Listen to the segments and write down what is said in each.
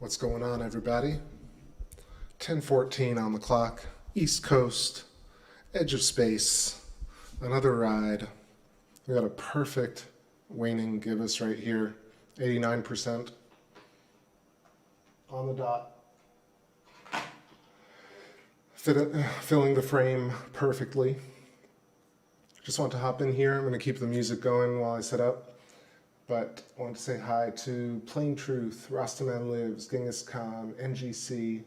What's going on, everybody? 10:14 on the clock, East Coast, edge of space, another ride. We got a perfect waning gibbous right here, 89% on the dot. Filling the frame perfectly. Just want to hop in here. I'm going to keep the music going while I set up. But I want to say hi to Plain Truth, Rastaman Lives, Genghis Khan, NGC,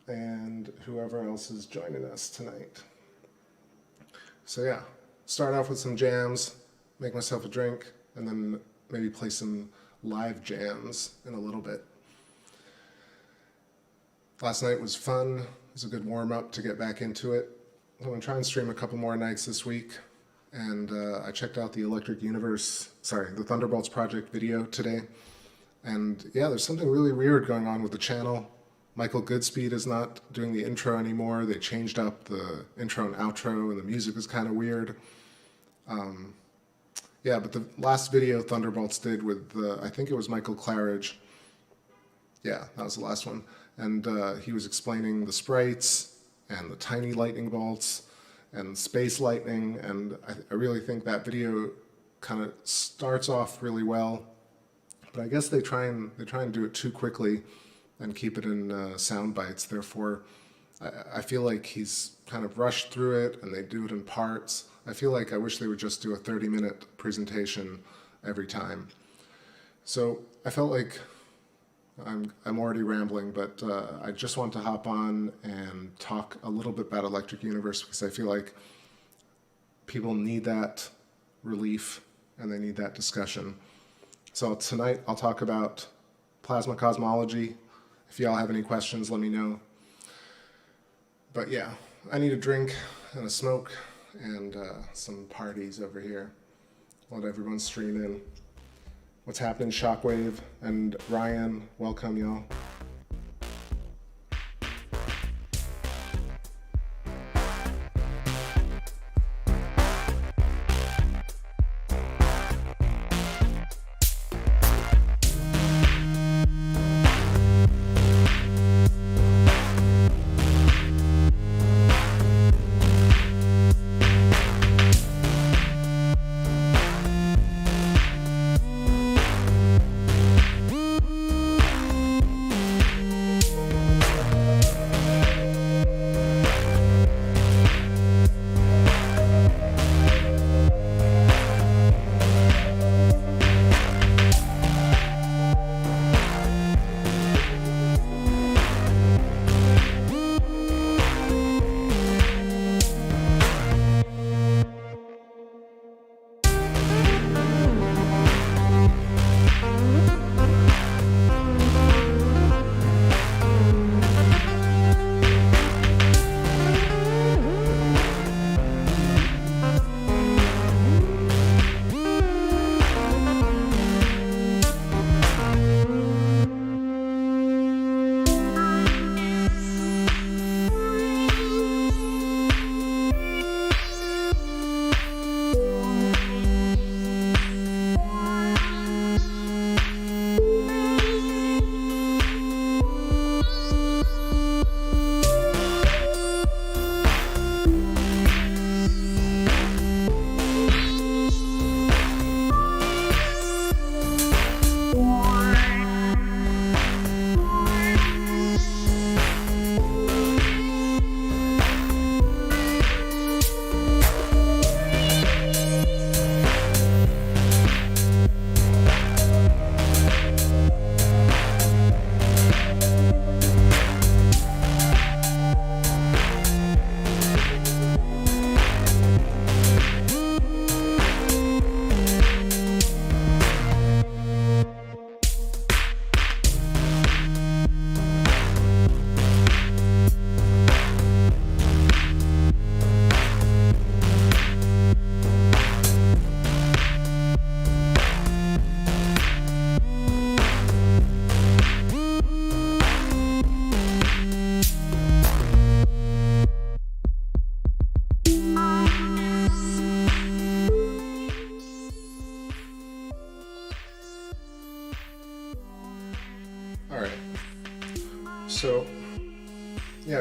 and whoever else is joining us tonight. So yeah, start off with some jams, make myself a drink, and then maybe play some live jams in a little bit. Last night was fun. It was a good warm-up to get back into it. I'm going to try and stream a couple more nights this week. And I checked out the the Thunderbolts Project video today. And yeah, there's something really weird going on with the channel. Michael Goodspeed is not doing the intro anymore. They changed up the intro and outro, and the music is kind of weird. Yeah, but the last video Thunderbolts did with, I think it was Michael Claridge. Yeah, that was the last one. And he was explaining the sprites and the tiny lightning bolts and space lightning, and I really think that video kind of starts off really well, but I guess they try and do it too quickly and keep it in sound bites. Therefore, I feel like he's kind of rushed through it, and they do it in parts. I feel like I wish they would just do a 30-minute presentation every time. So I felt like I'm already rambling, but I just want to hop on and talk a little bit about Electric Universe, because I feel like people need that relief and they need that discussion. So tonight I'll talk about plasma cosmology. If y'all have any questions, let me know. But yeah, I need a drink and a smoke and some parties over here. Let everyone stream in. What's happening, Shockwave and Ryan? Welcome, y'all.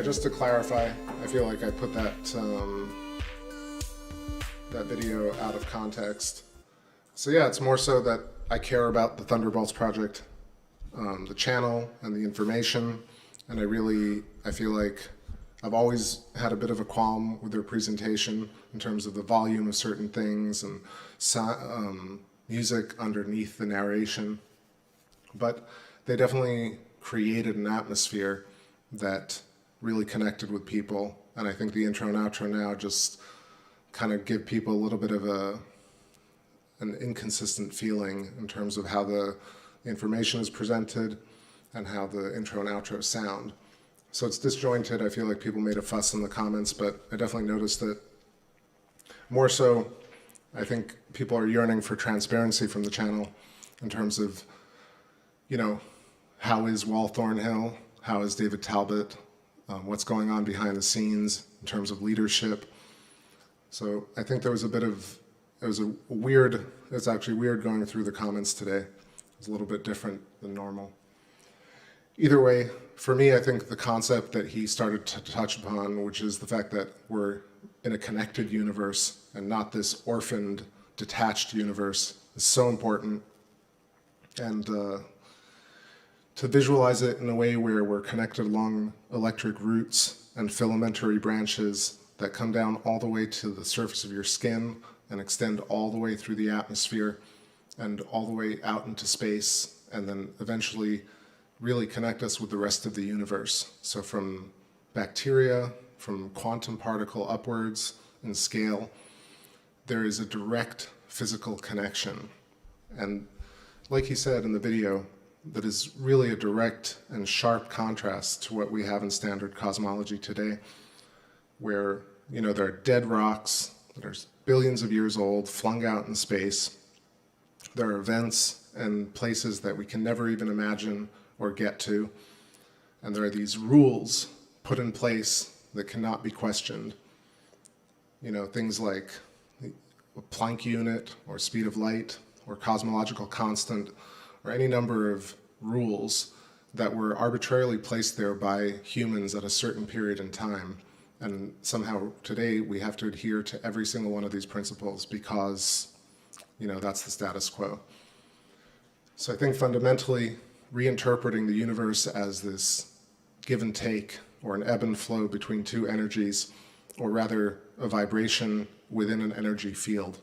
just to clarify, I feel like I put that that video out of context. So yeah, it's more so that I care about the Thunderbolts Project, the channel and the information, and I feel like I've always had a bit of a qualm with their presentation in terms of the volume of certain things and music underneath the narration. But they definitely created an atmosphere that really connected with people. And I think the intro and outro now just kind of give people a little bit of an inconsistent feeling in terms of how the information is presented and how the intro and outro sound. So it's disjointed. I feel like people made a fuss in the comments, but I definitely noticed that more so, I think people are yearning for transparency from the channel in terms of, you know, how is Wal Thornhill? How is David Talbot? What's going on behind the scenes in terms of leadership? So I think there was a bit of, it's actually weird going through the comments today. It's a little bit different than normal. Either way, for me, I think the concept that he started to touch upon, which is the fact that we're in a connected universe and not this orphaned, detached universe, is so important. And to visualize it in a way where we're connected along electric roots and filamentary branches that come down all the way to the surface of your skin and extend all the way through the atmosphere and all the way out into space, and then eventually really connect us with the rest of the universe. So from bacteria, from quantum particle upwards in scale, there is a direct physical connection. And like he said in the video, that is really a direct and sharp contrast to what we have in standard cosmology today, where, you know, there are dead rocks that are billions of years old, flung out in space. There are events and places that we can never even imagine or get to. And there are these rules put in place that cannot be questioned. You know, things like a Planck unit or speed of light or cosmological constant, or any number of rules that were arbitrarily placed there by humans at a certain period in time. And somehow today we have to adhere to every single one of these principles because, you know, that's the status quo. So I think fundamentally reinterpreting the universe as this give and take, or an ebb and flow between two energies, or rather a vibration within an energy field.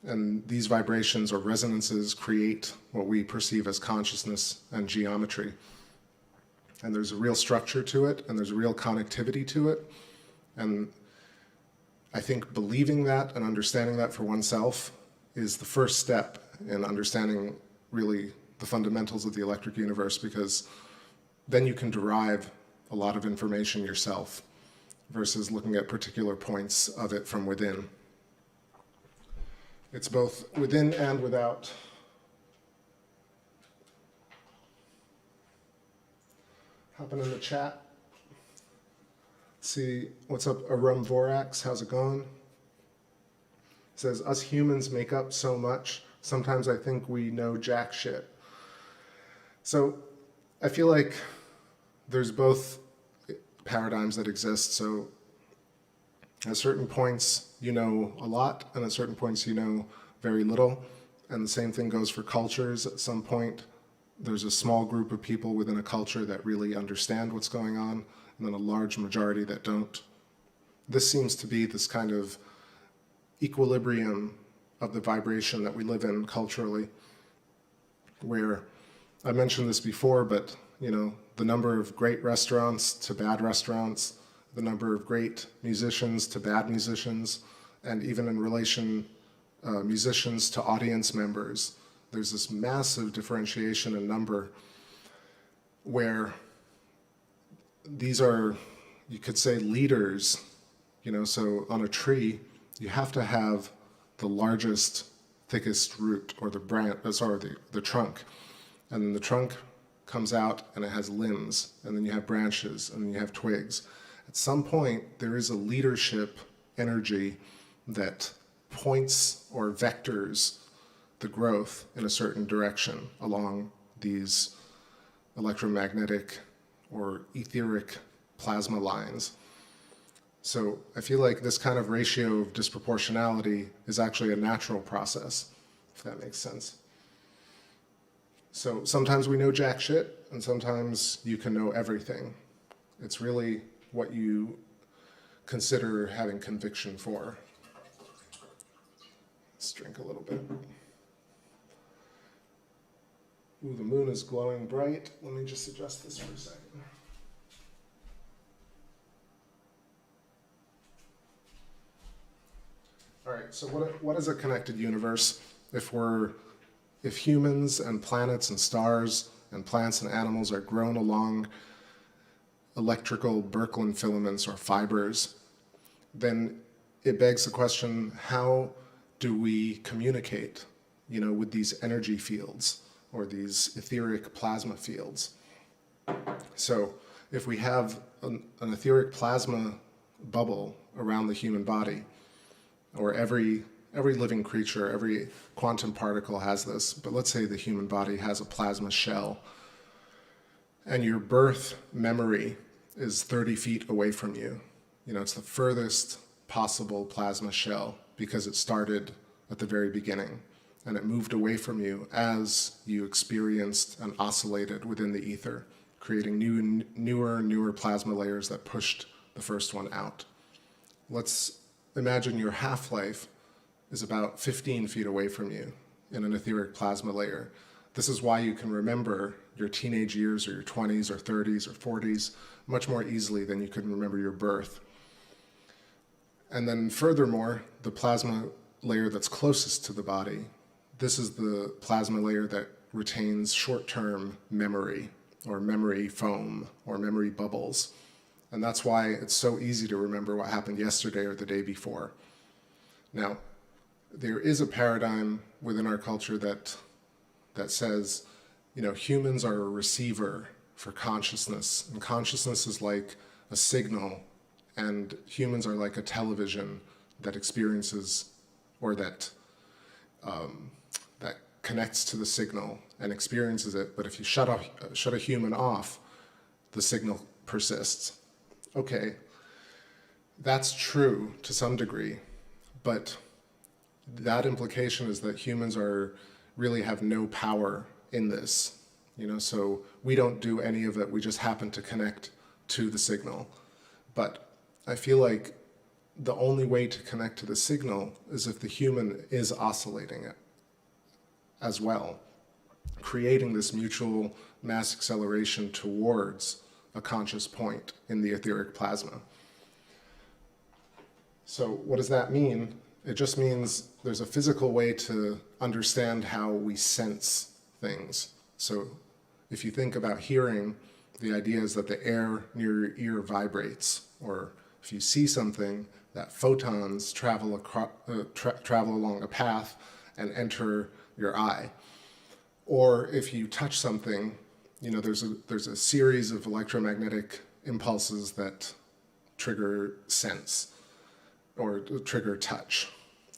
And these vibrations or resonances create what we perceive as consciousness and geometry. And there's a real structure to it, and there's a real connectivity to it. And I think believing that and understanding that for oneself is the first step in understanding really the fundamentals of the electric universe, because then you can derive a lot of information yourself versus looking at particular points of it from within. It's both within and without. Hopping in the chat. See, what's up, Arum Vorax? How's it going? It says, us humans make up so much. Sometimes I think we know jack shit. So I feel like there's both paradigms that exist. So at certain points, you know a lot, and at certain points, you know very little. And the same thing goes for cultures. At some point, there's a small group of people within a culture that really understand what's going on, and then a large majority that don't. This seems to be this kind of equilibrium of the vibration that we live in culturally, where I mentioned this before, but you know, the number of great restaurants to bad restaurants, the number of great musicians to bad musicians, and even in relation musicians to audience members, there's this massive differentiation in number where these are, you could say, leaders, you know, so on a tree, you have to have the largest, thickest root, or the branch, the trunk. And then the trunk comes out and it has limbs, and then you have branches, and then you have twigs. At some point, there is a leadership energy that points or vectors the growth in a certain direction along these electromagnetic or etheric plasma lines. So I feel like this kind of ratio of disproportionality is actually a natural process, if that makes sense. So sometimes we know jack shit, and sometimes you can know everything. It's really what you consider having conviction for. Let's drink a little bit. Ooh, the moon is glowing bright. Let me just adjust this for a second. All right, so what is a connected universe? If humans and planets and stars and plants and animals are grown along electrical Birkeland filaments or fibers, then it begs the question, how do we communicate, with these energy fields or these etheric plasma fields? So if we have an etheric plasma bubble around the human body, or every living creature, every quantum particle has this, but let's say the human body has a plasma shell, and your birth memory is 30 feet away from you. It's the furthest possible plasma shell because it started at the very beginning, and it moved away from you as you experienced and oscillated within the ether, creating newer plasma layers that pushed the first one out. Let's imagine your half-life is about 15 feet away from you in an etheric plasma layer. This is why you can remember your teenage years or your 20s or 30s or 40s much more easily than you can remember your birth. And then furthermore, the plasma layer that's closest to the body, this is the plasma layer that retains short-term memory or memory foam or memory bubbles. And that's why it's so easy to remember what happened yesterday or the day before. Now, there is a paradigm within our culture that says, humans are a receiver for consciousness, and consciousness is like a signal, and humans are like a television that experiences, or that connects to the signal and experiences it. But if you shut a human off, the signal persists. Okay, that's true to some degree, but that implication is that humans really have no power in this, so we don't do any of it, we just happen to connect to the signal. But I feel like the only way to connect to the signal is if the human is oscillating it as well, creating this mutual mass acceleration towards a conscious point in the etheric plasma. So what does that mean? It just means there's a physical way to understand how we sense things. So if you think about hearing, the idea is that the air near your ear vibrates, or if you see something, that photons travel along a path and enter your eye. Or if you touch something, there's a series of electromagnetic impulses that trigger sense or trigger touch.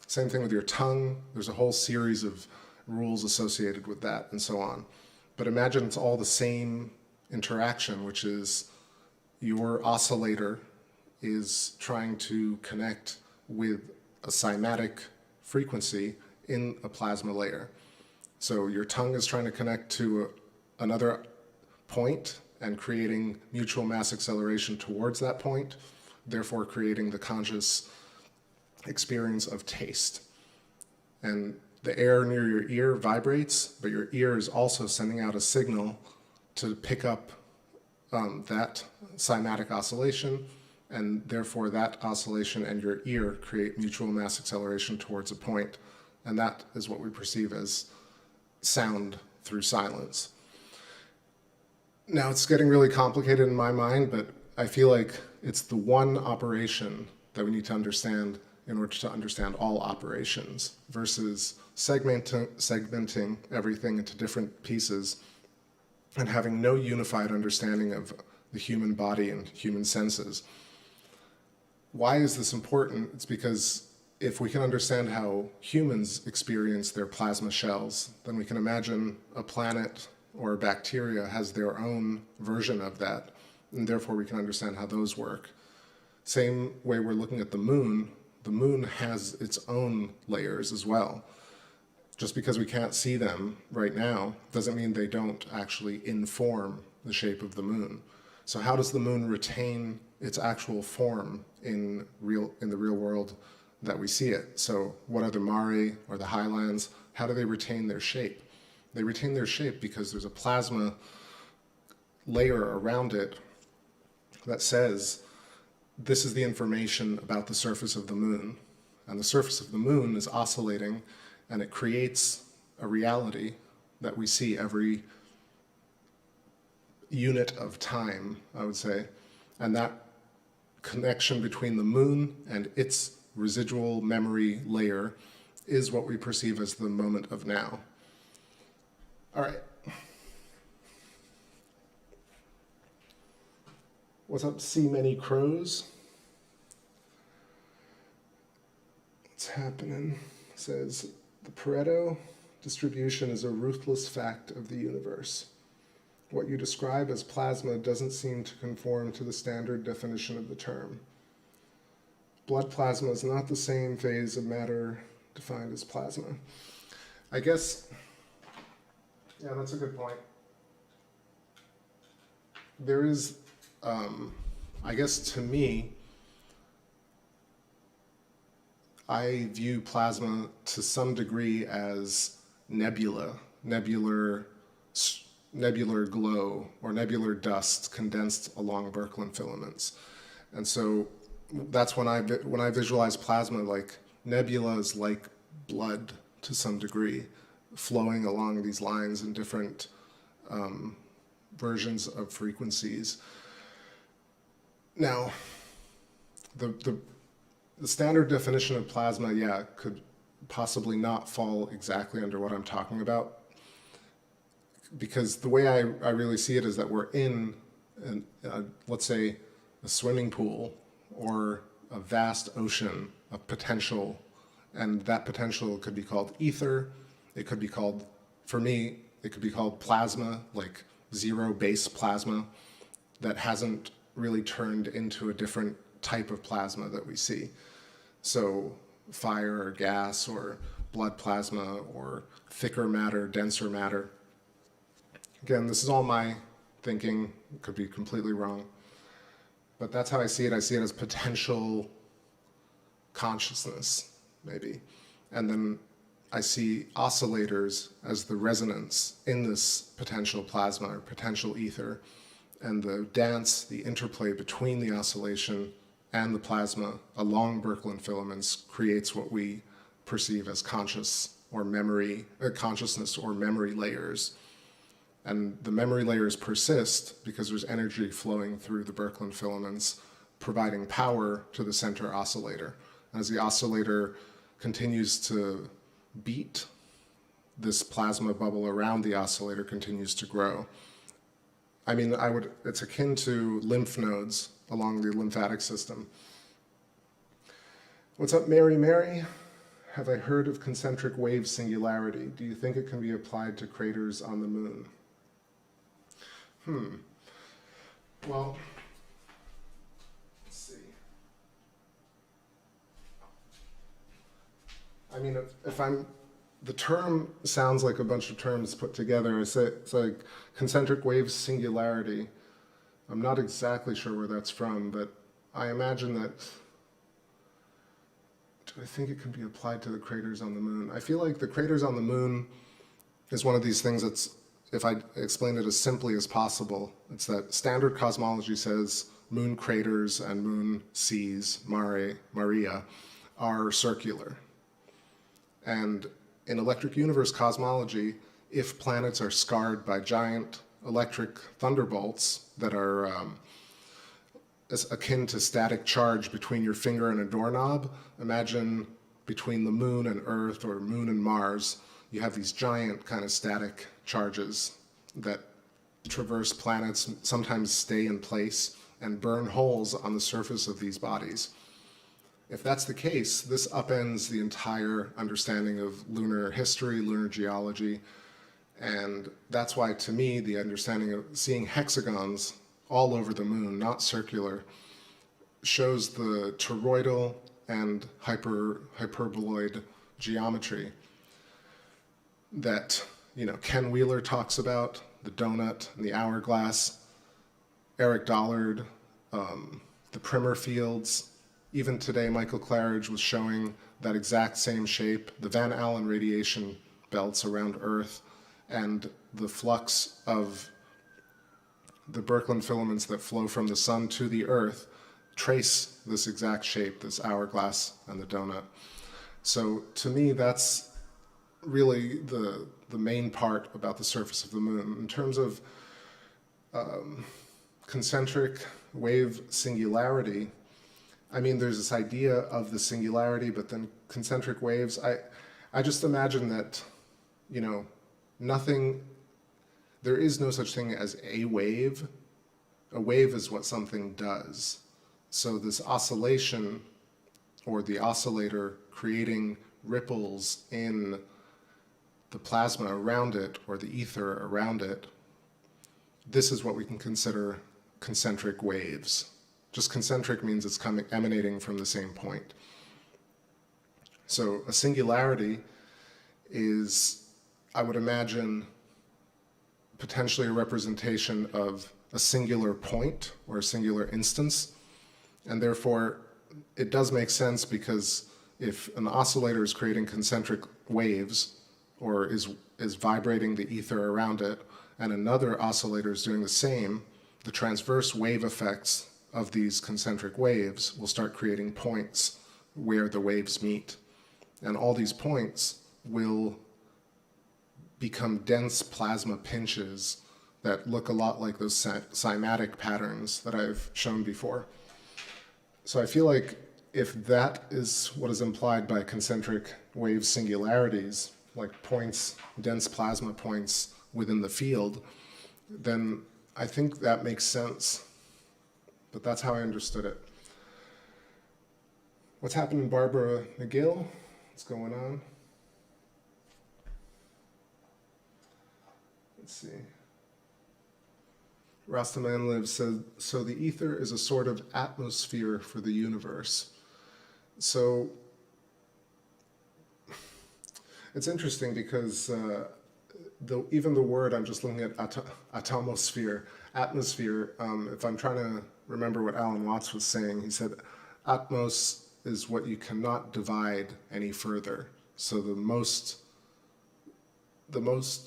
Same thing with your tongue. There's a whole series of rules associated with that and so on. But imagine it's all the same interaction, which is your oscillator is trying to connect with a cymatic frequency in a plasma layer. So your tongue is trying to connect to another point and creating mutual mass acceleration towards that point, therefore creating the conscious experience of taste. And the air near your ear vibrates, but your ear is also sending out a signal to pick up that cymatic oscillation, and therefore that oscillation and your ear create mutual mass acceleration towards a point, and that is what we perceive as sound through silence. Now it's getting really complicated in my mind, but I feel like it's the one operation that we need to understand in order to understand all operations, versus segmenting everything into different pieces and having no unified understanding of the human body and human senses. Why is this important? It's because if we can understand how humans experience their plasma shells, then we can imagine a planet or a bacteria has their own version of that, and therefore we can understand how those work. Same way we're looking at the moon has its own layers as well. Just because we can't see them right now doesn't mean they don't actually inform the shape of the moon. So how does the moon retain its actual form in the real world that we see it? So what are the mare or the highlands? How do they retain their shape? They retain their shape because there's a plasma layer around it that says this is the information about the surface of the moon. And the surface of the moon is oscillating, and it creates a reality that we see every unit of time, I would say. And that connection between the moon and its residual memory layer is what we perceive as the moment of now. All right. What's up, See Many Crows? What's happening? It says, the Pareto distribution is a ruthless fact of the universe. What you describe as plasma doesn't seem to conform to the standard definition of the term. Blood plasma is not the same phase of matter defined as plasma. I guess, yeah, that's a good point. There is, I guess to me, I view plasma to some degree as nebula, nebular glow or nebular dust condensed along Birkeland filaments. And so that's when I visualize plasma, like nebulas like blood to some degree, flowing along these lines in different versions of frequencies. Now, the standard definition of plasma, yeah, could possibly not fall exactly under what I'm talking about, because the way I really see it is that we're in, let's say, a swimming pool or a vast ocean of potential, and that potential could be called ether. It could be called, for me, it could be called plasma, like zero base plasma that hasn't really turned into a different type of plasma that we see. So fire or gas or blood plasma or thicker matter, denser matter. Again, this is all my thinking. It could be completely wrong. But that's how I see it. I see it as potential consciousness, maybe. And then I see oscillators as the resonance in this potential plasma or potential ether. And the dance, the interplay between the oscillation and the plasma along Birkeland filaments creates what we perceive as consciousness or memory layers. And the memory layers persist because there's energy flowing through the Birkeland filaments, providing power to the center oscillator. As the oscillator continues to beat, this plasma bubble around the oscillator continues to grow. I mean, it's akin to lymph nodes along the lymphatic system. What's up, Mary Mary? Have I heard of concentric wave singularity? Do you think it can be applied to craters on the moon? Well, let's see. I mean, the term sounds like a bunch of terms put together. It's like concentric wave singularity. I'm not exactly sure where that's from, but I imagine that, do I think it can be applied to the craters on the moon? I feel like the craters on the moon is one of these things that's, if I explain it as simply as possible, it's that standard cosmology says moon craters and moon seas, Maria, are circular. And in electric universe cosmology, if planets are scarred by giant electric thunderbolts that are akin to static charge between your finger and a doorknob, imagine between the moon and Earth or moon and Mars, you have these giant kind of static charges that traverse planets, sometimes stay in place, and burn holes on the surface of these bodies. If that's the case, this upends the entire understanding of lunar history, lunar geology, and that's why, to me, the understanding of seeing hexagons all over the moon, not circular, shows the toroidal and hyperboloid geometry that, you know, Ken Wheeler talks about, the donut and the hourglass, Eric Dollard, the Primer fields. Even today, Michael Claridge was showing that exact same shape, the Van Allen radiation belts around Earth, and the flux of the Birkeland filaments that flow from the sun to the Earth trace this exact shape, this hourglass and the donut. So to me, that's really the main part about the surface of the moon. In terms of concentric wave singularity, I mean, there's this idea of the singularity, but then concentric waves, I just imagine that, you know, there is no such thing as a wave. A wave is what something does. So this oscillation, or the oscillator creating ripples in the plasma around it, or the ether around it, this is what we can consider concentric waves. Just concentric means it's emanating from the same point. So a singularity is, I would imagine, potentially a representation of a singular point or a singular instance. And therefore, it does make sense, because if an oscillator is creating concentric waves, or is vibrating the ether around it, and another oscillator is doing the same, the transverse wave effects of these concentric waves will start creating points where the waves meet. And all these points will become dense plasma pinches that look a lot like those cymatic patterns that I've shown before. So I feel like if that is what is implied by concentric wave singularities, like points, dense plasma points within the field, then I think that makes sense. But that's how I understood it. What's happening, Barbara McGill? What's going on? Let's see. Rastaman Live said, so the ether is a sort of atmosphere for the universe. So it's interesting, because even the word, I'm just looking at atomosphere, atmosphere, if I'm trying to remember what Alan Watts was saying, he said atmos is what you cannot divide any further. So the most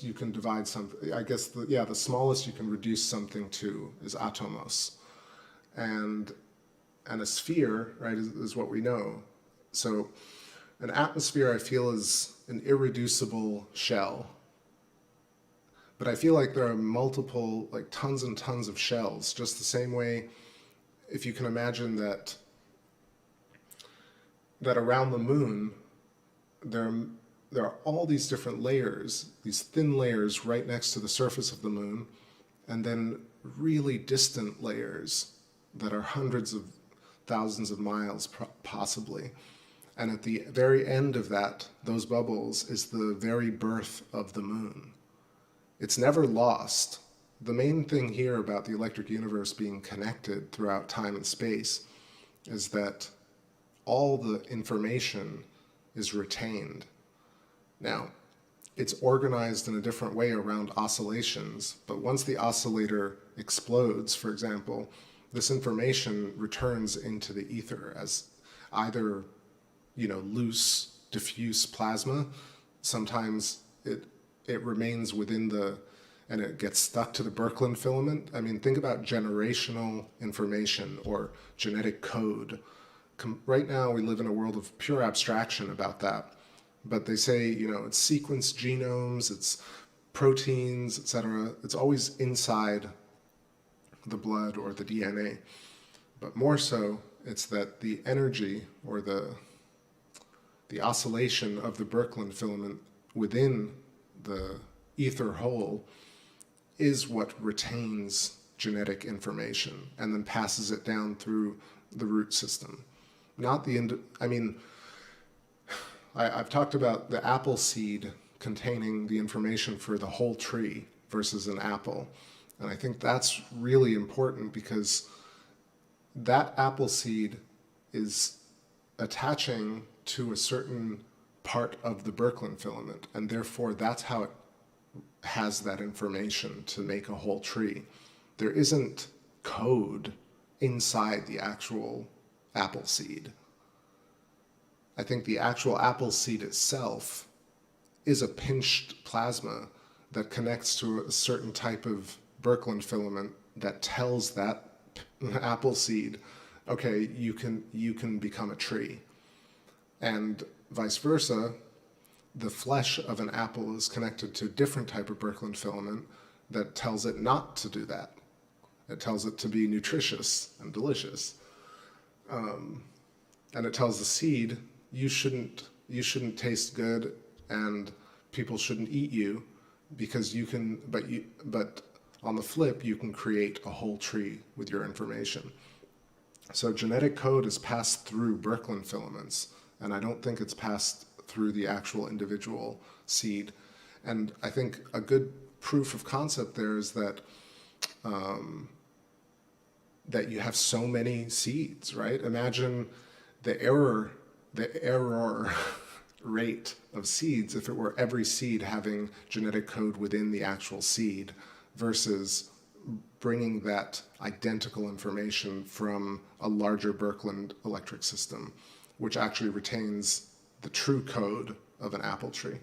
you can divide something, I guess, the smallest you can reduce something to is atomos. And a sphere, right, is what we know. So an atmosphere, I feel, is an irreducible shell. But I feel like there are multiple, like tons and tons of shells, just the same way, if you can imagine that around the moon, there are all these different layers, these thin layers right next to the surface of the moon, and then really distant layers that are hundreds of thousands of miles possibly. And at the very end of those bubbles is the very birth of the moon. It's never lost. The main thing here about the electric universe being connected throughout time and space is that all the information is retained. Now, it's organized in a different way around oscillations, but once the oscillator explodes, for example, this information returns into the ether as either, you know, loose, diffuse plasma. Sometimes it remains within and it gets stuck to the Birkeland filament. I mean, think about generational information or genetic code. Right now, we live in a world of pure abstraction about that. But they say, you know, it's sequenced genomes, it's proteins, etc. It's always inside the blood or the DNA. But more so, it's that the energy or the oscillation of the Birkeland filament within the ether hole is what retains genetic information and then passes it down through the root system. Not the, I mean, I've talked about the apple seed containing the information for the whole tree versus an apple. And I think that's really important because that apple seed is attaching to a certain part of the Birkeland filament, and therefore that's how it has that information to make a whole tree. There isn't code inside the actual apple seed. I think the actual apple seed itself is a pinched plasma that connects to a certain type of Birkeland filament that tells that apple seed, okay, you can become a tree. And vice versa, the flesh of an apple is connected to a different type of Birkeland filament that tells it not to do that. It tells it to be nutritious and delicious. And it tells the seed, you shouldn't taste good and people shouldn't eat you because you can, but on the flip, you can create a whole tree with your information. So genetic code is passed through Birkeland filaments, and I don't think it's passed through the actual individual seed. And I think a good proof of concept there is that that you have so many seeds, right? Imagine the error rate of seeds if it were every seed having genetic code within the actual seed versus bringing that identical information from a larger Birkeland electric system, which actually retains the true code of an apple tree.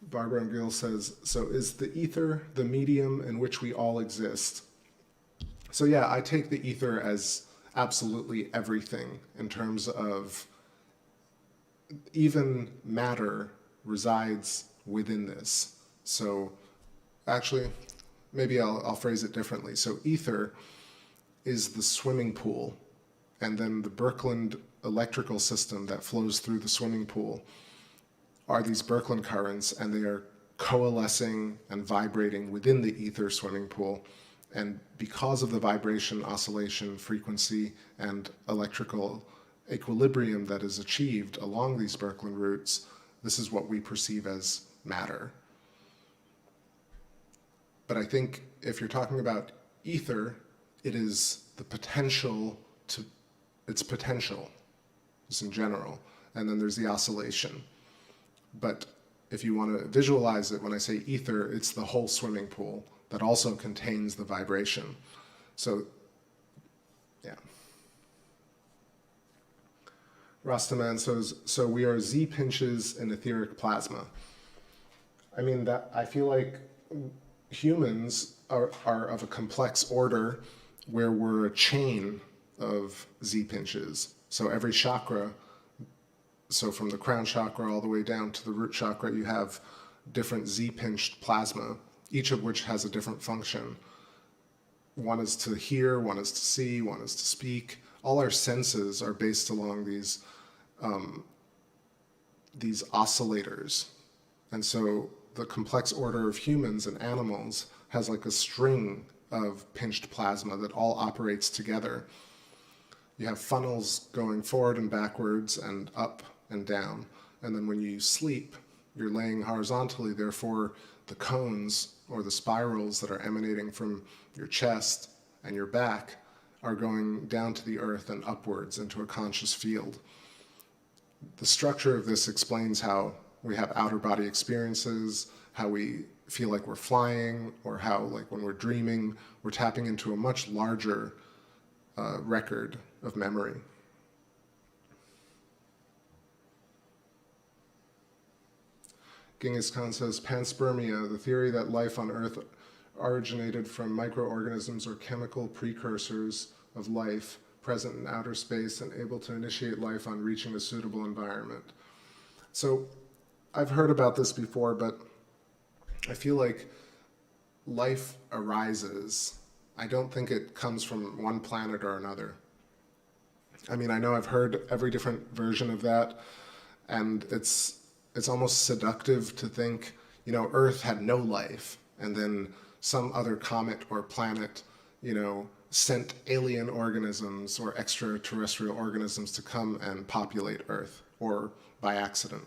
Barbara and Gill says, so is the ether the medium in which we all exist? So yeah, I take the ether as absolutely everything in terms of even matter resides within this. So actually, maybe I'll phrase it differently. So ether is the swimming pool, and then the Birkeland electrical system that flows through the swimming pool are these Birkeland currents, and they are coalescing and vibrating within the ether swimming pool. And because of the vibration, oscillation, frequency, and electrical equilibrium that is achieved along these Birkeland routes, this is what we perceive as matter. But I think if you're talking about ether, it is the potential to, its potential, just in general, and then there's the oscillation. But if you want to visualize it, when I say ether, it's the whole swimming pool that also contains the vibration. So, yeah. Rastaman says, so we are Z pinches in etheric plasma. I mean, that I feel like humans are of a complex order where we're a chain of Z pinches. So every chakra, so from the crown chakra all the way down to the root chakra, you have different Z-pinched plasma, each of which has a different function. One is to hear, one is to see, one is to speak. All our senses are based along these oscillators. And so the complex order of humans and animals has like a string of pinched plasma that all operates together. You have funnels going forward and backwards and up and down. And then when you sleep, you're laying horizontally, therefore the cones or the spirals that are emanating from your chest and your back are going down to the earth and upwards into a conscious field. The structure of this explains how we have outer body experiences, how we feel like we're flying, or how, like, when we're dreaming, we're tapping into a much larger record of memory. Genghis Khan says, Panspermia, the theory that life on Earth originated from microorganisms or chemical precursors of life present in outer space and able to initiate life on reaching a suitable environment. So I've heard about this before, but I feel like life arises. I don't think it comes from one planet or another. I mean, I know I've heard every different version of that, and it's almost seductive to think, you know, Earth had no life, and then some other comet or planet, you know, sent alien organisms or extraterrestrial organisms to come and populate Earth, or by accident.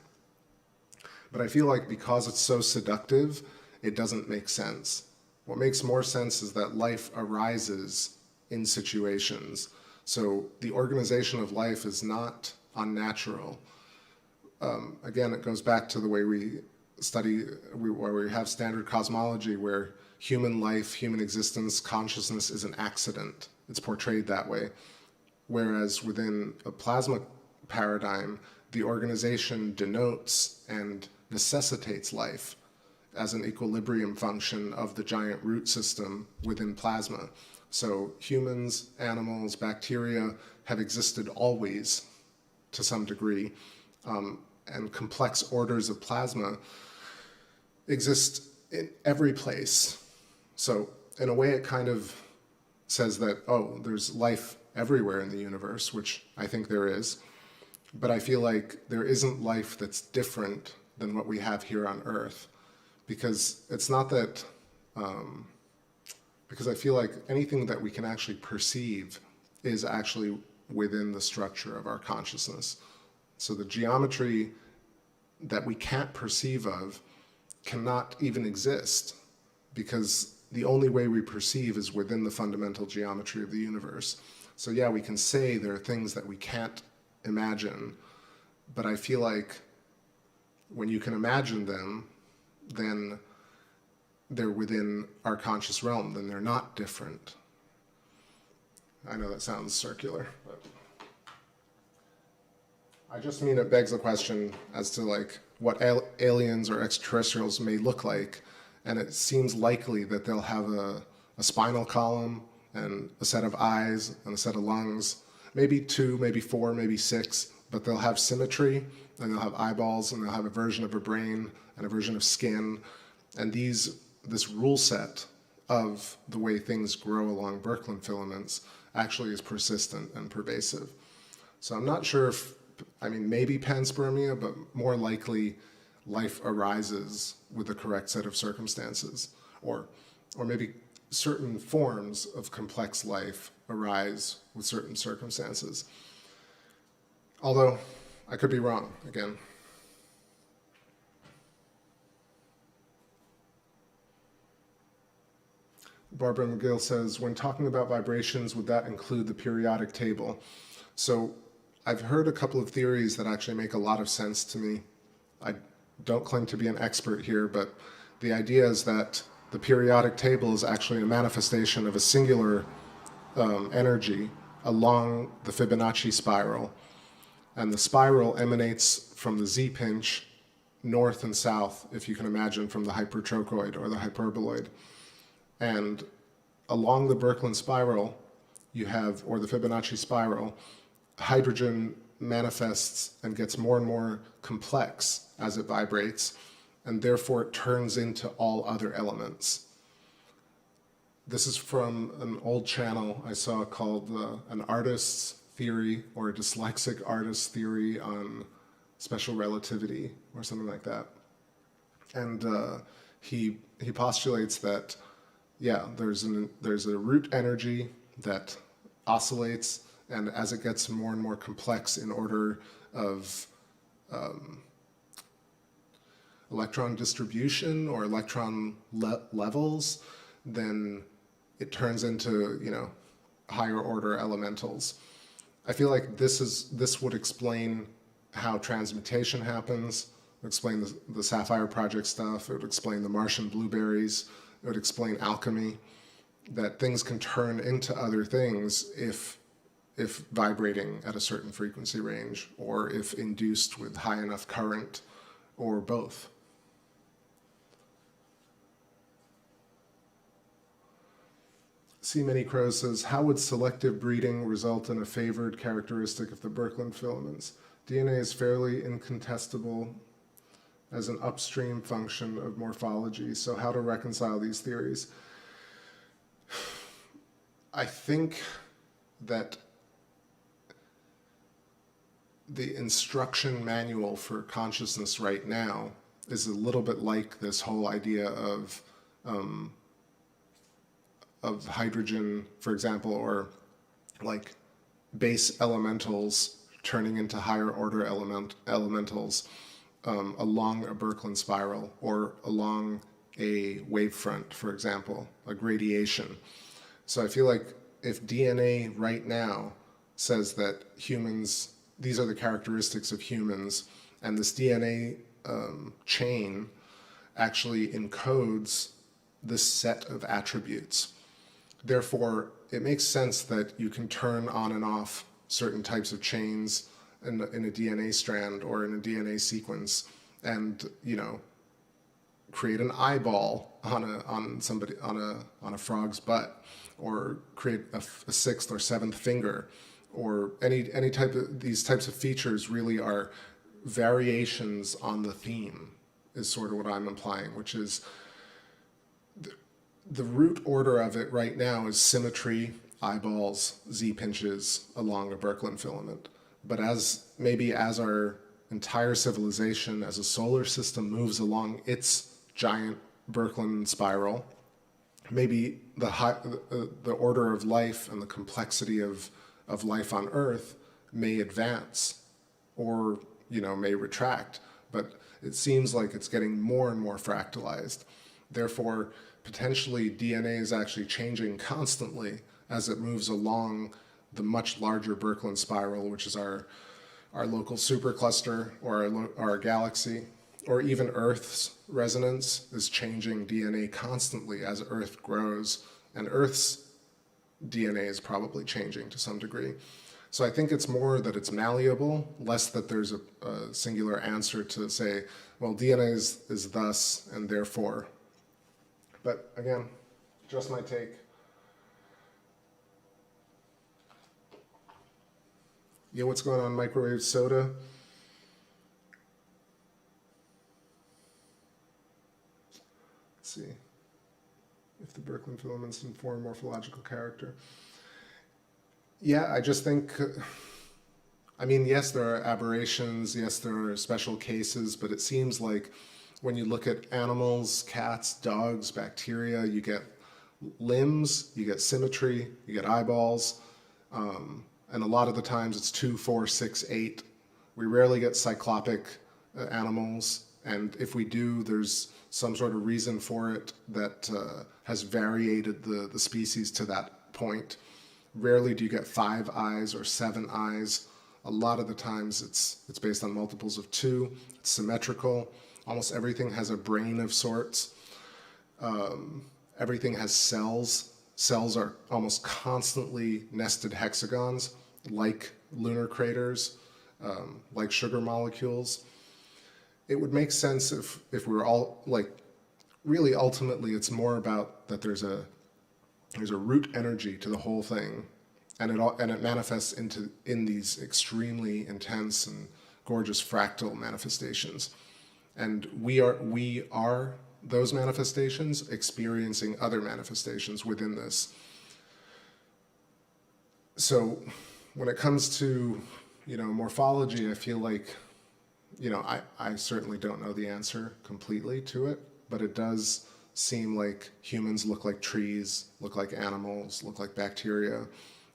But I feel like because it's so seductive, it doesn't make sense. What makes more sense is that life arises in situations. So the organization of life is not unnatural. Again, it goes back to the way we study, where we have standard cosmology, where human life, human existence, consciousness is an accident. It's portrayed that way. Whereas within a plasma paradigm, the organization denotes and necessitates life as an equilibrium function of the giant root system within plasma. So humans, animals, bacteria have existed always to some degree, and complex orders of plasma exist in every place. So in a way it kind of says that, oh, there's life everywhere in the universe, which I think there is, but I feel like there isn't life that's different than what we have here on Earth, because it's not that, because I feel like anything that we can actually perceive is actually within the structure of our consciousness. So the geometry that we can't perceive of cannot even exist, because the only way we perceive is within the fundamental geometry of the universe. So yeah, we can say there are things that we can't imagine, but I feel like when you can imagine them, then they're within our conscious realm, then they're not different. I know that sounds circular, but I just mean it begs the question as to like what aliens or extraterrestrials may look like, and it seems likely that they'll have a spinal column and a set of eyes and a set of lungs, maybe 2, maybe 4, maybe 6, but they'll have symmetry, and they'll have eyeballs, and they'll have a version of a brain and a version of skin, and this rule set of the way things grow along Birkeland filaments actually is persistent and pervasive. So I'm not sure if, I mean, maybe panspermia, but more likely life arises with the correct set of circumstances, or maybe certain forms of complex life arise with certain circumstances. Although I could be wrong again. Barbara McGill says, when talking about vibrations, would that include the periodic table? So I've heard a couple of theories that actually make a lot of sense to me. I don't claim to be an expert here, but the idea is that the periodic table is actually a manifestation of a singular energy along the Fibonacci spiral. And the spiral emanates from the Z-pinch north and south, if you can imagine, from the hypertrochoid or the hyperboloid. And along the Birkeland spiral, you have, or the Fibonacci spiral, hydrogen manifests and gets more and more complex as it vibrates, and therefore it turns into all other elements. This is from an old channel I saw called an artist's theory, or a dyslexic artist's theory on special relativity, or something like that. And he postulates that, yeah, there's a root energy that oscillates, and as it gets more and more complex in order of electron distribution or electron levels, then it turns into, you know, higher order elementals. I feel like this would explain how transmutation happens. It would explain the Sapphire Project stuff. It would explain the Martian blueberries. It would explain alchemy, that things can turn into other things if vibrating at a certain frequency range, or if induced with high enough current, or both. C. Many Crows says, how would selective breeding result in a favored characteristic of the Birkeland filaments? DNA is fairly incontestable as an upstream function of morphology, so how to reconcile these theories? I think that the instruction manual for consciousness right now is a little bit like this whole idea of hydrogen, for example, or like base elementals turning into higher order elementals along a Birkeland spiral, or along a wavefront, for example, a gradation. So I feel like if DNA right now says that humans, these are the characteristics of humans, and this DNA chain actually encodes this set of attributes. Therefore, it makes sense that you can turn on and off certain types of chains in a DNA strand or in a DNA sequence, and create an eyeball on a frog's butt, or create a sixth or seventh finger, or any type of these types of features really are variations on the theme, is sort of what I'm implying, which is the root order of it right now is symmetry, eyeballs, Z-pinches along a Birkeland filament. But as our entire civilization as a solar system moves along its giant Birkeland spiral, maybe the order of life and the complexity of life on Earth may advance, or may retract, but it seems like it's getting more and more fractalized. Therefore, potentially DNA is actually changing constantly as it moves along the much larger Birkeland spiral, which is our local supercluster, or our galaxy, or even Earth's resonance is changing DNA constantly as Earth grows, and Earth's DNA is probably changing to some degree. So I think it's more that it's malleable, less that there's a singular answer to say, well, DNA is thus and therefore. But again, just my take. Yeah, what's going on, Microwave Soda? Let's see. If the Birkeland filaments inform morphological character. Yeah, I just think, yes, there are aberrations, yes, there are special cases, but it seems like when you look at animals, cats, dogs, bacteria, you get limbs, you get symmetry, you get eyeballs, and a lot of the times it's 2, 4, 6, 8. We rarely get cyclopic animals, and if we do, there's some sort of reason for it that has variated the species to that point. Rarely do you get 5 eyes or 7 eyes. A lot of the times it's based on multiples of 2. It's symmetrical. Almost everything has a brain of sorts. Everything has cells. Cells are almost constantly nested hexagons, like lunar craters, like sugar molecules. It would make sense if we were all really ultimately it's more about that there's a root energy to the whole thing, and it manifests in these extremely intense and gorgeous fractal manifestations, and we are those manifestations experiencing other manifestations within this. So when it comes to morphology, I feel like I certainly don't know the answer completely to it, but it does seem like humans look like trees, look like animals, look like bacteria.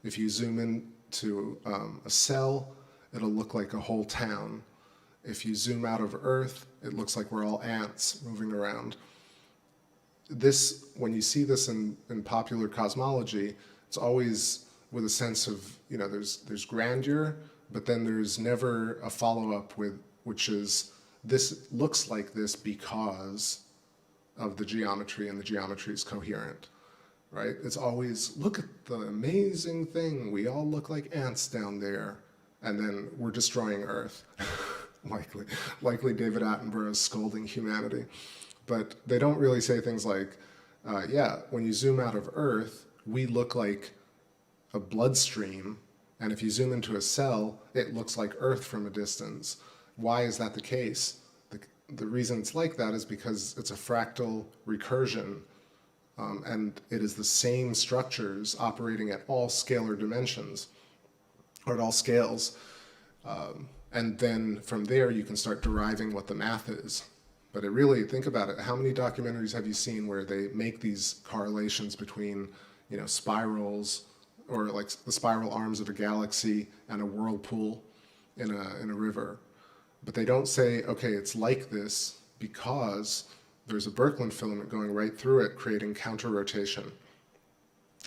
If you zoom in to a cell, it'll look like a whole town. If you zoom out of Earth, it looks like we're all ants moving around. When you see this in popular cosmology, it's always with a sense of, there's grandeur, but then there's never a follow-up which is, this looks like this because of the geometry, and the geometry is coherent, right? It's always, look at the amazing thing, we all look like ants down there, and then we're destroying Earth. likely David Attenborough is scolding humanity. But they don't really say things like, when you zoom out of Earth, we look like a bloodstream, and if you zoom into a cell, it looks like Earth from a distance. Why is that the case? The reason it's like that is because it's a fractal recursion, and it is the same structures operating at all scalar dimensions, or at all scales. And then from there, you can start deriving what the math is. But think about it, how many documentaries have you seen where they make these correlations between, spirals, or like the spiral arms of a galaxy and a whirlpool in a river? But they don't say, okay, it's like this because there's a Birkeland filament going right through it, creating counter-rotation.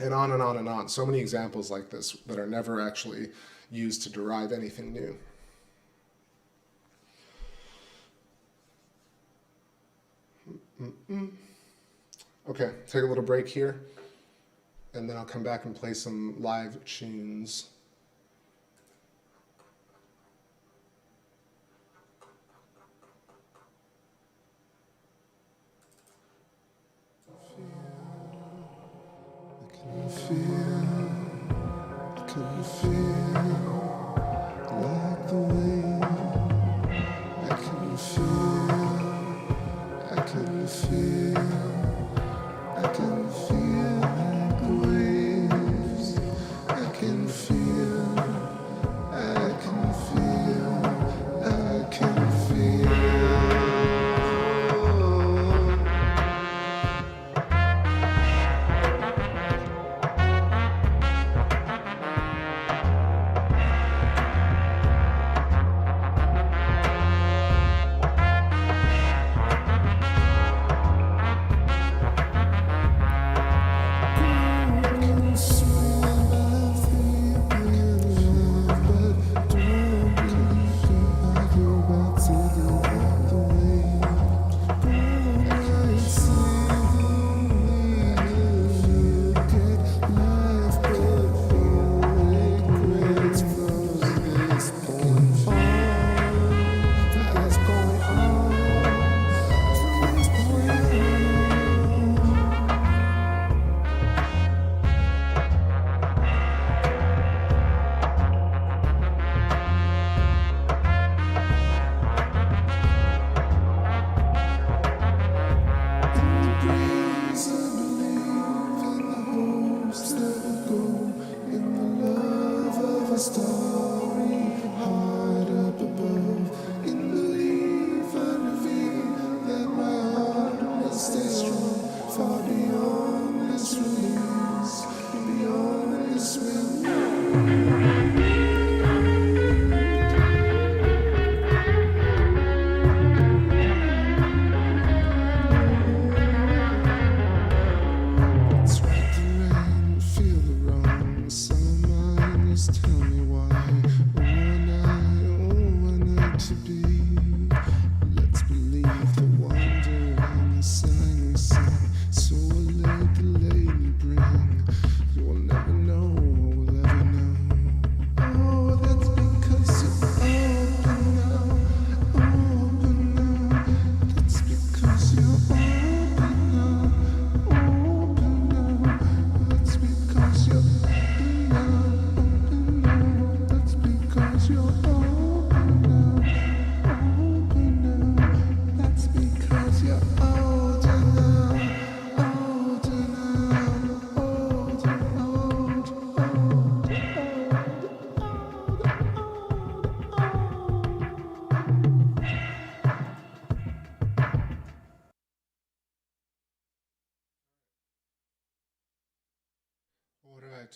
And on and on and on. So many examples like this that are never actually used to derive anything new. Okay, take a little break here, and then I'll come back and play some live tunes.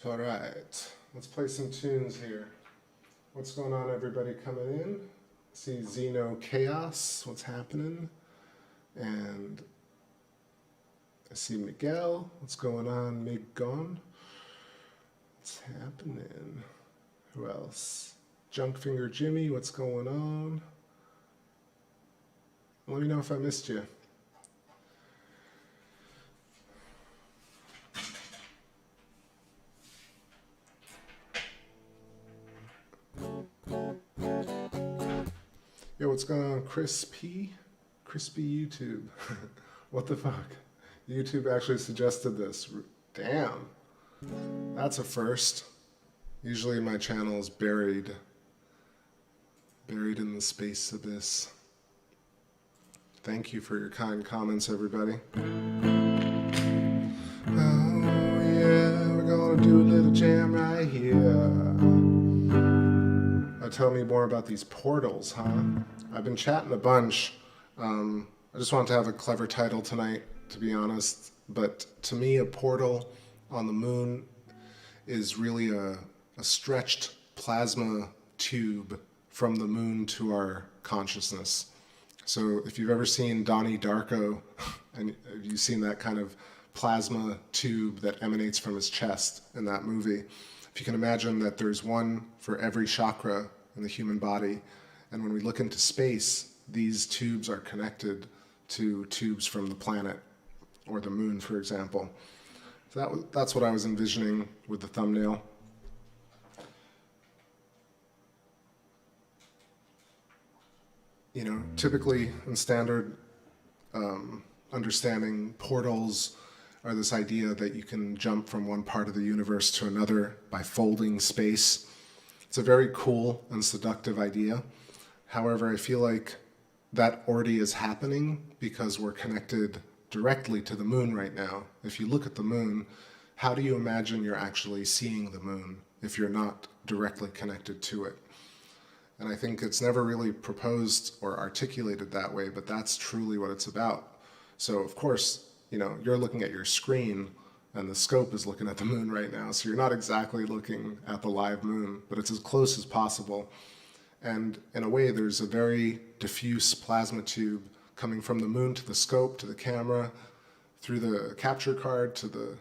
All right. Let's play some tunes here. What's going on, everybody coming in? I see Xeno Chaos. What's happening? And I see Miguel. What's going on? Mig Gone. What's happening? Who else? Junkfinger Jimmy. What's going on? Let me know if I missed you. Yo, what's going on, Crispy YouTube? What the fuck? YouTube actually suggested this. Damn. That's a first. Usually my channel is buried in the space abyss. Thank you for your kind comments, everybody. Oh yeah, we're gonna do a little jam right here. Tell me more about these portals, huh? I've been chatting a bunch. I just wanted to have a clever title tonight, to be honest. But to me, a portal on the moon is really a stretched plasma tube from the moon to our consciousness. So if you've ever seen Donnie Darko, and you've seen that kind of plasma tube that emanates from his chest in that movie, if you can imagine that there's one for every chakra in the human body, and when we look into space, these tubes are connected to tubes from the planet or the moon, for example. So that's what I was envisioning with the thumbnail. You know, typically in standard understanding, portals are this idea that you can jump from one part of the universe to another by folding space. It's a very cool and seductive idea. However, I feel like that already is happening because we're connected directly to the moon right now. If you look at the moon, how do you imagine you're actually seeing the moon if you're not directly connected to it? And I think it's never really proposed or articulated that way, but that's truly what it's about. So of course, you know, you're looking at your screen and the scope is looking at the moon right now. So you're not exactly looking at the live moon, but it's as close as possible. And in a way, there's a very diffuse plasma tube coming from the moon to the scope, to the camera, through the capture card, to the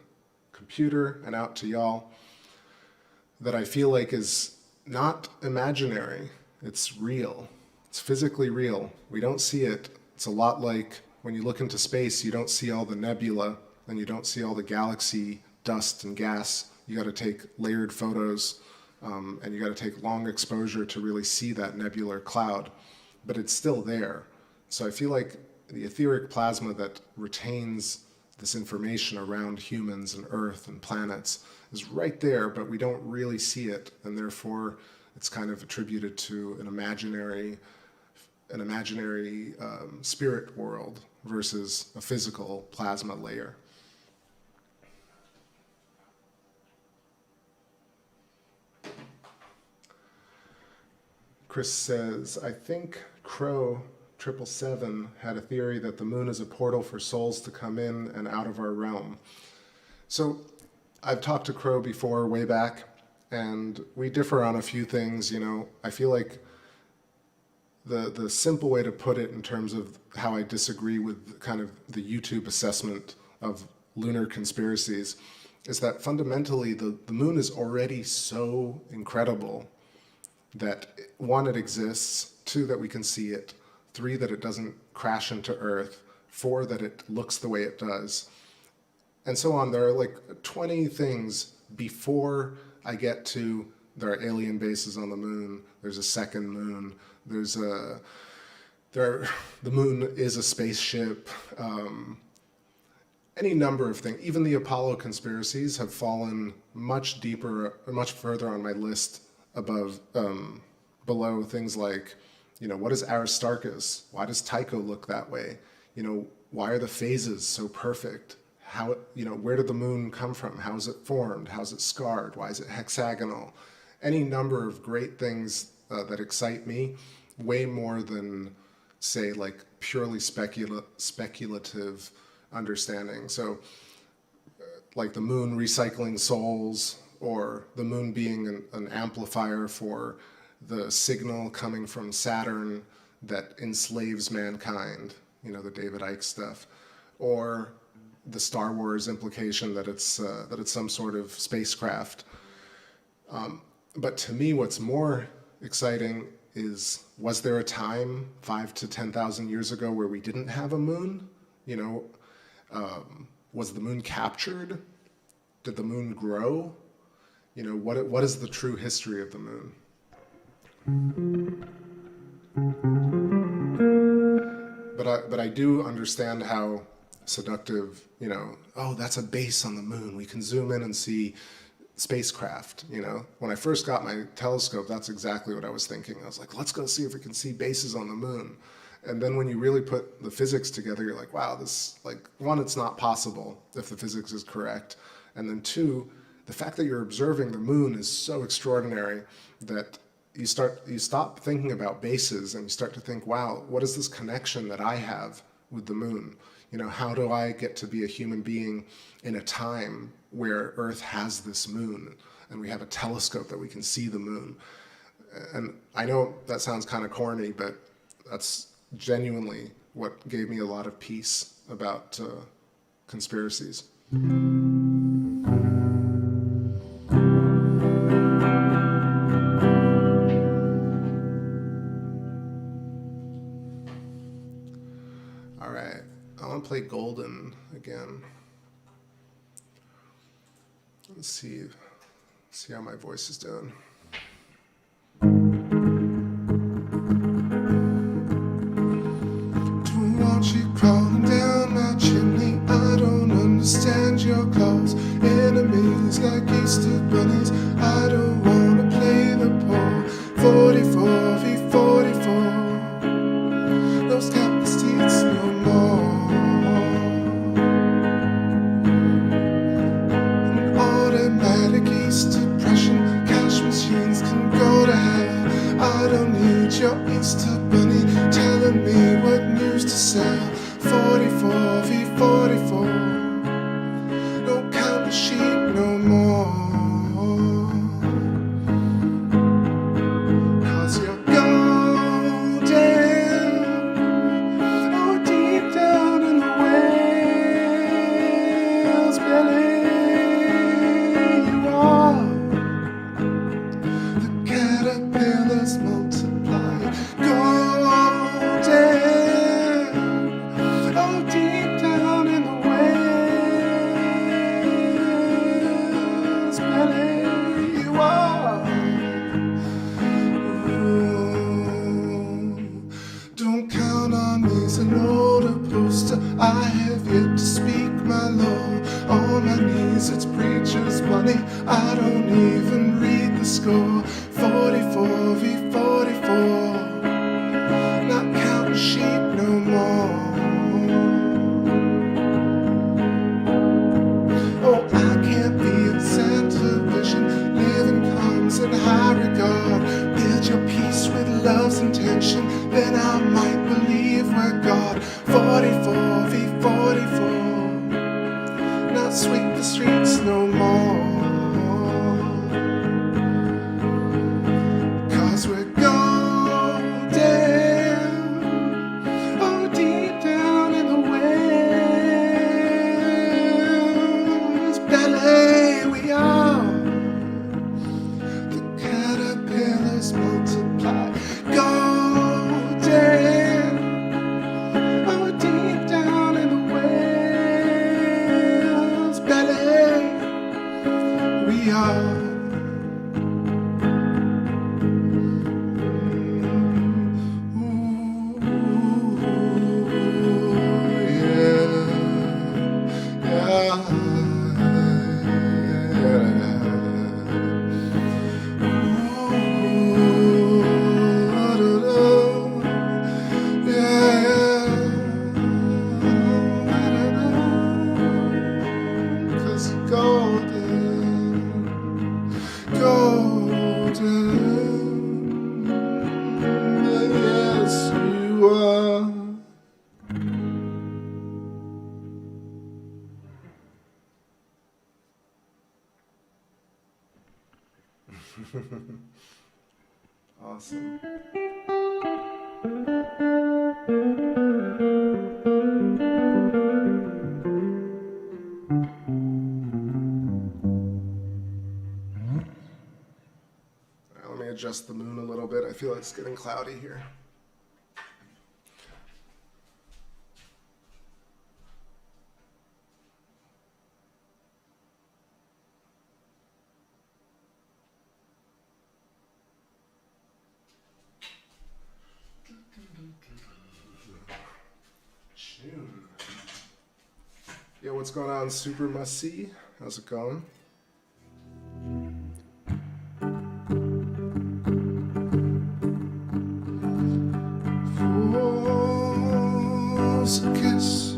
computer, and out to y'all, that I feel like is not imaginary. It's real. It's physically real. We don't see it. It's a lot like when you look into space, you don't see all the nebula and you don't see all the galaxy dust and gas. You got to take layered photos and you got to take long exposure to really see that nebular cloud, but it's still there. So I feel like the etheric plasma that retains this information around humans and Earth and planets is right there, but we don't really see it, and therefore it's kind of attributed to an imaginary spirit world versus a physical plasma layer. Chris says, I think Crow 777 had a theory that the moon is a portal for souls to come in and out of our realm. So I've talked to Crow before, way back, and we differ on a few things. You know, I feel like the simple way to put it in terms of how I disagree with kind of the YouTube assessment of Lunar Conspiracies is that fundamentally the moon is already so incredible that, one, it exists, two, that we can see it, three, that it doesn't crash into Earth, four, that it looks the way it does, and so on. There are like 20 things before I get to there are alien bases on the moon, there's a second moon, the moon is a spaceship, any number of things. Even the Apollo conspiracies have fallen much deeper, much further on my list above, below things like, you know, what is Aristarchus? Why does Tycho look that way? You know, why are the phases so perfect? How, you know, where did the moon come from? How is it formed? How is it scarred? Why is it hexagonal? Any number of great things that excite me, way more than, say, like purely speculative understanding. So, like the moon recycling souls, or the moon being an amplifier for the signal coming from Saturn that enslaves mankind, you know, the David Icke stuff, or the Star Wars implication that it's some sort of spacecraft. But to me, what's more exciting is, was there a time 5,000 to 10,000 years ago where we didn't have a moon? You know, was the moon captured? Did the moon grow? You know, what is the true history of the moon? But I do understand how seductive, you know, oh, that's a base on the moon. We can zoom in and see spacecraft, you know. When I first got my telescope, that's exactly what I was thinking. I was like, let's go see if we can see bases on the moon. And then when you really put the physics together, you're like, wow, this, like, one, it's not possible if the physics is correct. And then two, the fact that you're observing the moon is so extraordinary that you stop thinking about bases and you start to think, wow, what is this connection that I have with the moon? You know, how do I get to be a human being in a time where Earth has this moon and we have a telescope that we can see the moon? And I know that sounds kind of corny, but that's genuinely what gave me a lot of peace about conspiracies. All right, I want to play Golden again. Let's see how my voice is doing. Don't want you crawling down my chimney. I don't understand your claws. Enemies like Easter bunnies. I don't want to play the pole. 44 v 44. No scalpel steeds no more. Depression, cash machines can go to hell. I don't need your Easter bunny telling me what news to sell. 44 v 44. Don't count the sheep no more. 'Cause you're golden. Oh, deep down in the whale's belly. Multiply golden. Oh, deep down in the whale's belly you are. Ooh. Don't count on me as an older poster. I have yet to speak my Lord. On my knees it's preacher's money. I don't even read the score. 44 v 44. Not counting sheep no more. Oh, I can't be in Santa vision. Living comes in high regard. Build your peace with love's intention. Then I might believe we're God. 44 v 44. Not sweep the streets no more. We're golden. Oh, deep down in the whale's belly we are. The caterpillars multiply. Golden. Oh, deep down in the whale's belly we are. Awesome. Let me adjust the moon a little bit. I feel it's getting cloudy here. Yeah, what's going on, Super Must See? How's it going? Force a kiss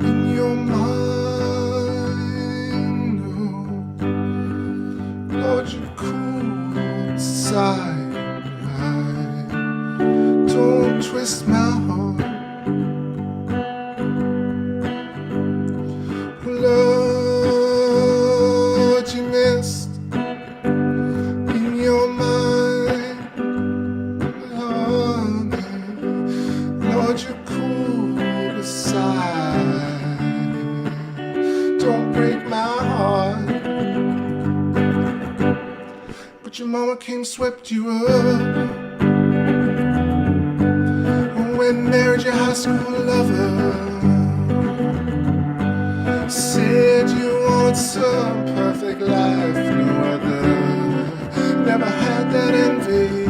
in your mind, oh, Lord, you cool side. Don't twist my heart. Lord, you missed in your mind, honey. swept you up when married your high school lover. Said you wanted some perfect life, no other. Never had that envy.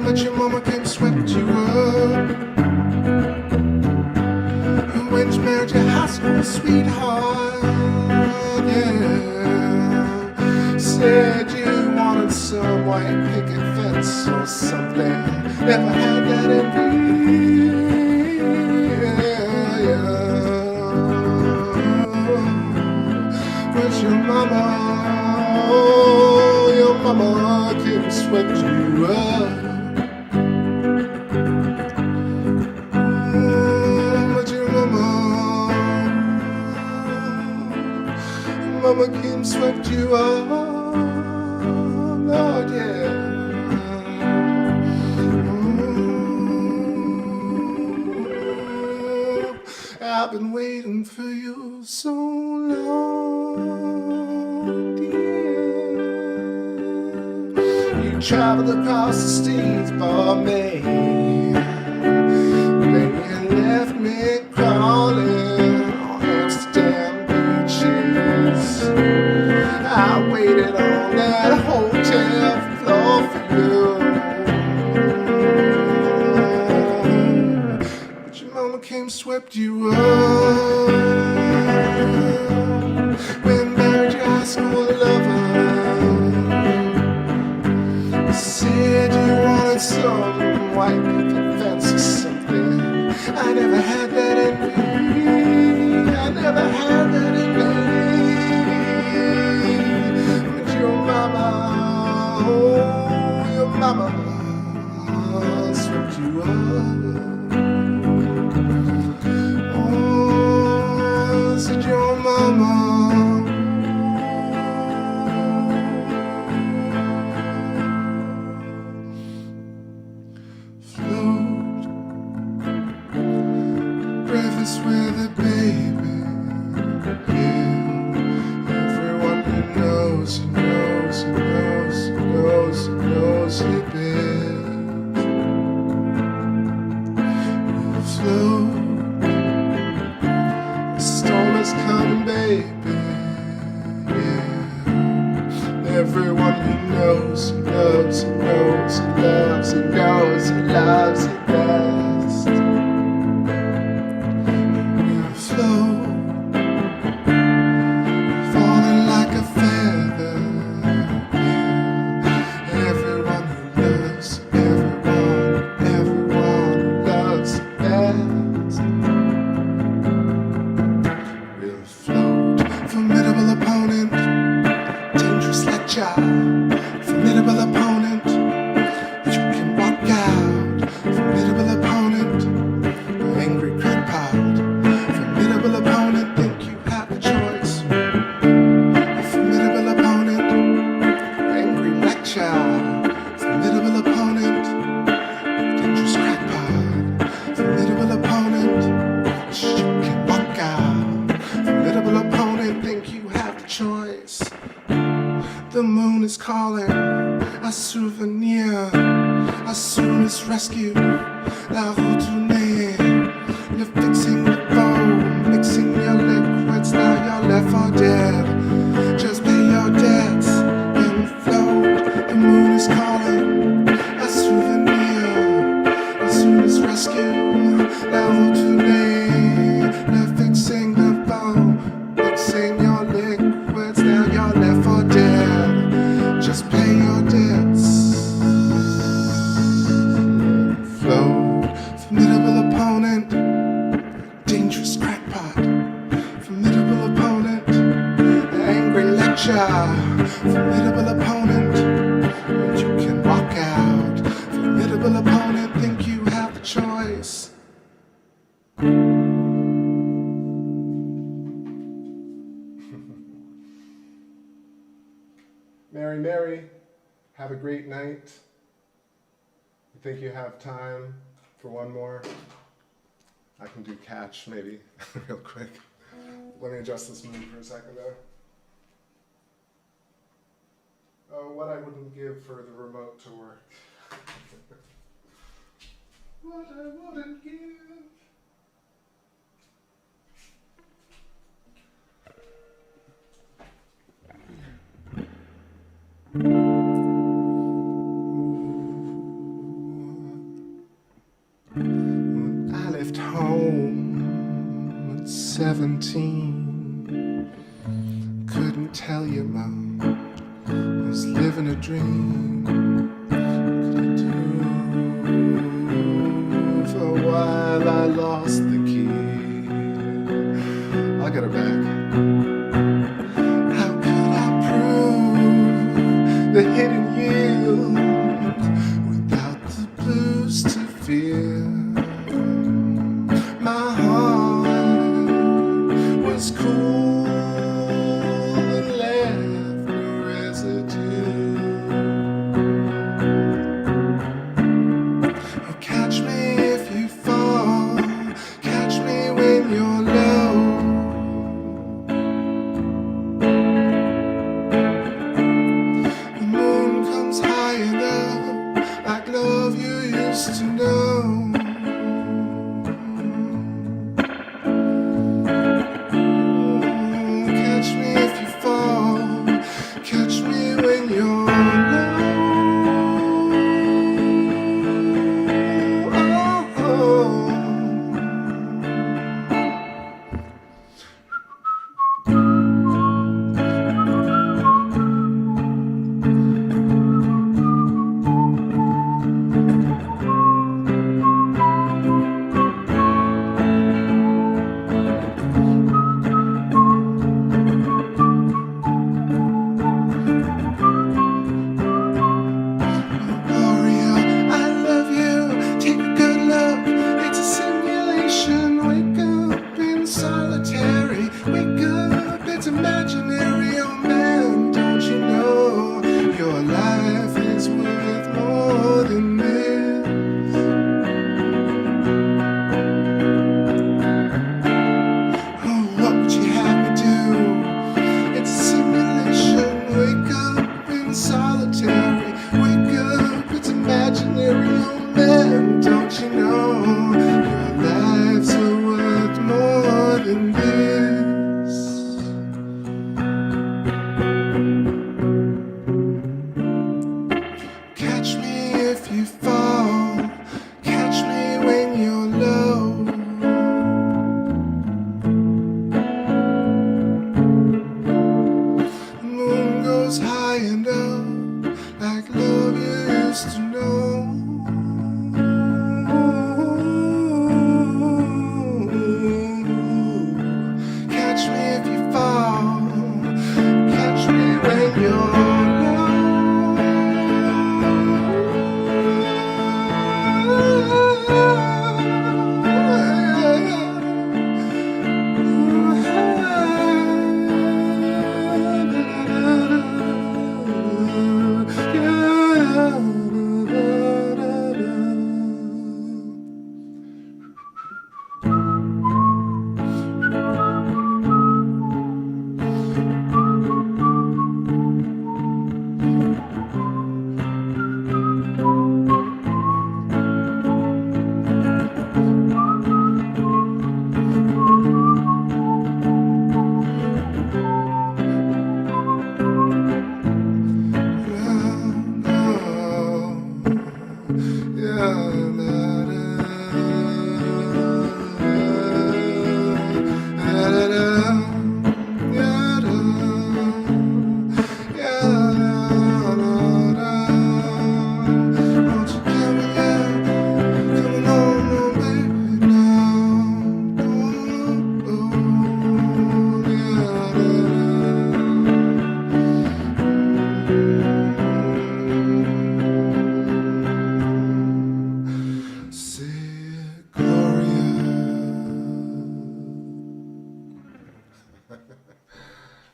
But your mama came swept you up when you married your high school sweetheart. Yeah, said you wanted some white picket fence or something. Never had that envy. But your mama came and swept you up. But your mama came and swept you up. Lord, yeah. I've been waiting for you so long, dear. You traveled across the seas for me, then you left me crawling on Amsterdam beaches. I waited on that hotel floor for you. Came swept you up when married your high school lover. Said you wanted some white picket fence or something. I never had that in me. I never had that in me. But your mama, oh, your mama swept you up. Said your mama float, breathless with a baby. Yeah, everyone who knows, he knows, he knows, he knows, he knows he been. You float. Is coming, baby. Yeah. Everyone he knows, he knows, he knows, he loves, he knows, he loves it best. We'll float, falling like a feather. Yeah. Everyone who loves, everyone who loves it best. Formidable opponent, dangerous lecture. Formidable opponent, you can walk out. Formidable opponent, angry crackpot. Formidable opponent, think you have a choice. Formidable opponent, angry lecture. Formidable opponent, dangerous crackpot. Formidable opponent, you can walk out. Formidable opponent, think you have the choice. The moon is calling, a souvenir. As soon as rescue, la retournée. You're fixing the phone, mixing your liquids. Now you're left for dead. Just pay your debts and float. The moon is calling, a souvenir. As soon as rescue, la retournée. You're fixing the phone, mixing your liquids. Now you're left for dead. Just pay your debts. Float, formidable opponent, dangerous crackpot. Formidable opponent, angry lecture. Formidable opponent, you can walk out. Formidable opponent, think you have the choice. Mary, Mary, have a great night. You think you have time for one more? I can do catch maybe, real quick. Let me adjust this mood for a second though. what I wouldn't give for the remote to work. What I wouldn't give. When I left home at 17, couldn't tell you, Mom, I was living a dream. Could you do? For a while I lost the key. I'll get her back. How could I prove the hidden yield without the blues to feel? My heart was cool and left no residue. Oh, catch me if you fall, catch me when you're low. The moon comes high enough, like love you used to know. Catch me if you fall, catch me when you're low. Oh, oh. Gloria, I love you. Take a good look. It's a simulation. Wake up in solitary. Wake up, it's imaginary. Oh man, don't you know your life is worth more than this? Oh, what would you have me do? It's a simulation. Wake up in solitary. Wake up, it's imaginary. Oh man, don't you know your lives are worth more than this? Catch me if you fall, catch me when you're low. The moon goes high and up, like love you used to know. Catch me if you fall, catch me when you're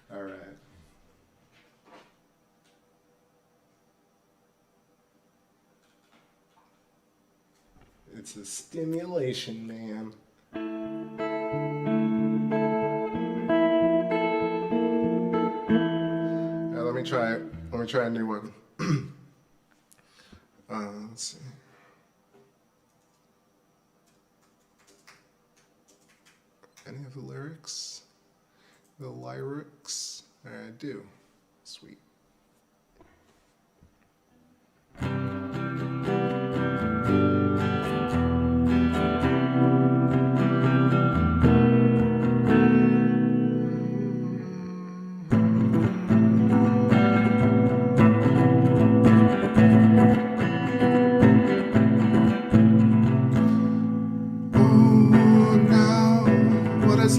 all right. It's a stimulation, man. Now let me try me try a new one. Let's see. Any of the lyrics? The lyrics? I do. Sweet.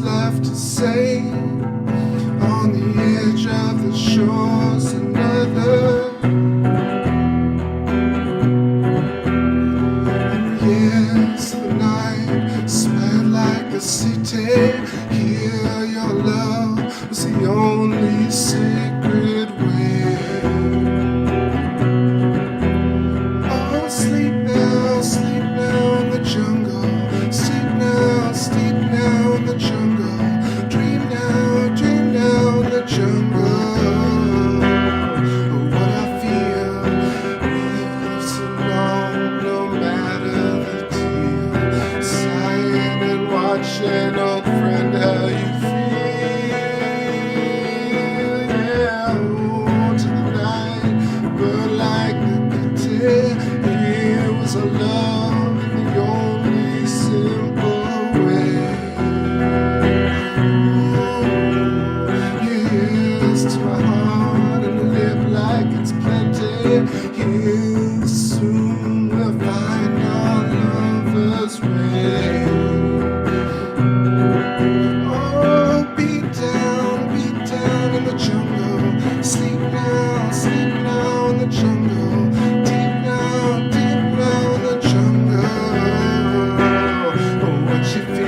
Left to say on the edge of the shores another. And yes, the night smelled like the city. Here your love was the only sacred way. Oh, sleep now in the jungle. Sleep now in the jungle. Dream now in the jungle. What I feel lives along, no matter the deal. Sighing and watching, old friend, how you feel. Yeah, oh, to the night, but like the day, it was a love in the only simple. To my heart and live like it's plenty. Yeah, soon we'll find our lovers' way. Oh, beat down in the jungle. Sleep now in the jungle. Deep now in the jungle. Oh, what you feel.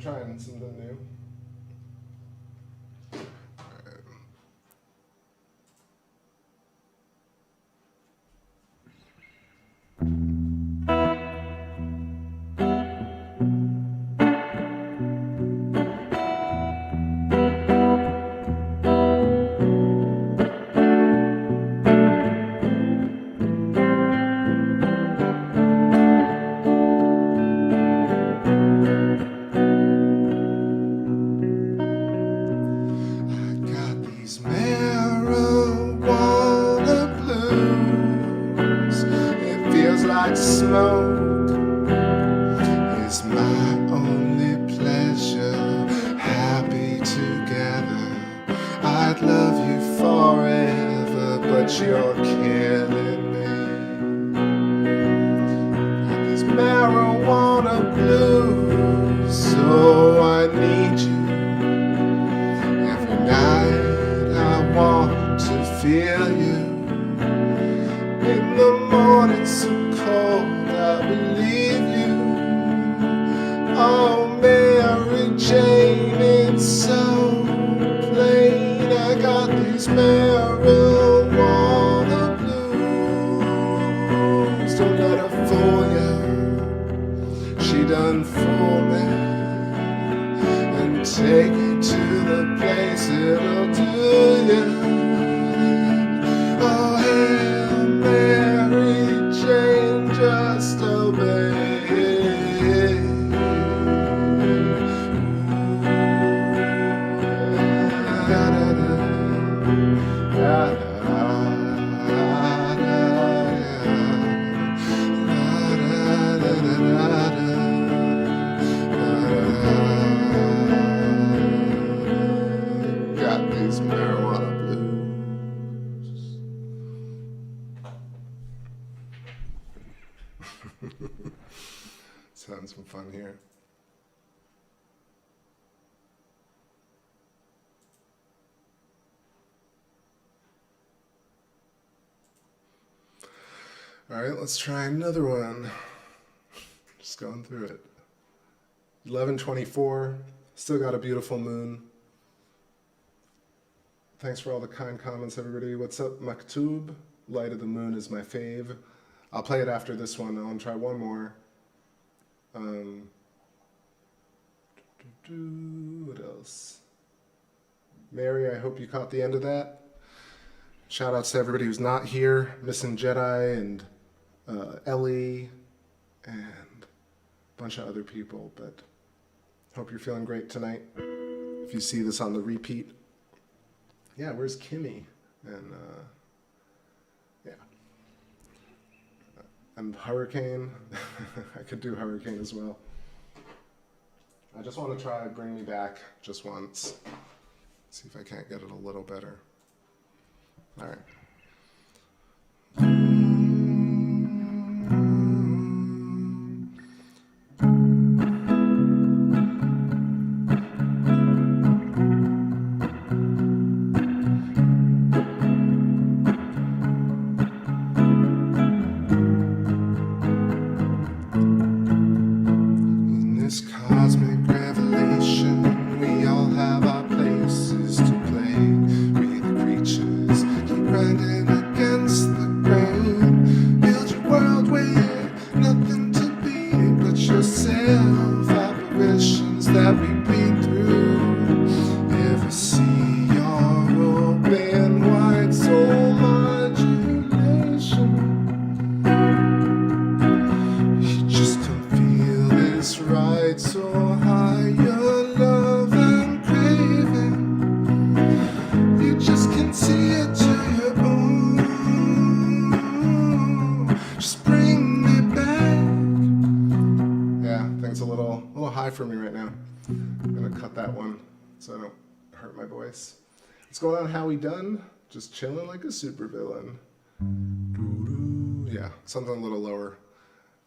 Trying something new. Smoke is my only pleasure. Happy together, I'd love you forever, but you're killing me. And these marijuana blues, so I need you. Every night I want to feel you. In the morning so cold, I believe you. Oh, Mary Jane, it's so plain. I got these marijuana blues. Don't let her fool you. She done fool me. And take you to the place it'll do you. Oh, Hail Mary Jane, just obey. Got these marijuana blues. Let's have some fun here. All right, let's try another one. Just going through it. 11:24, still got a beautiful moon. Thanks for all the kind comments, everybody. What's up, Maktub? Light of the Moon is my fave. I'll play it after this one. I want to try one more. What else? Mary, I hope you caught the end of that. Shout outs to everybody who's not here. Missing Jedi and Ellie and a bunch of other people. But hope you're feeling great tonight. If you see this on the repeat. Yeah, where's Kimmy? And yeah. And Hurricane. I could do Hurricane as well. I just want to try Bring Me Back just once. See if I can't get it a little better. All right. For me right now. I'm gonna cut that one so I don't hurt my voice. What's going on, Howie Dunn? Just chilling like a supervillain. Yeah, something a little lower.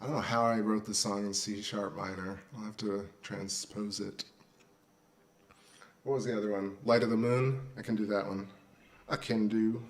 I don't know how I wrote the song in C# minor. I'll have to transpose it. What was the other one? Light of the Moon? I can do that one. I can do.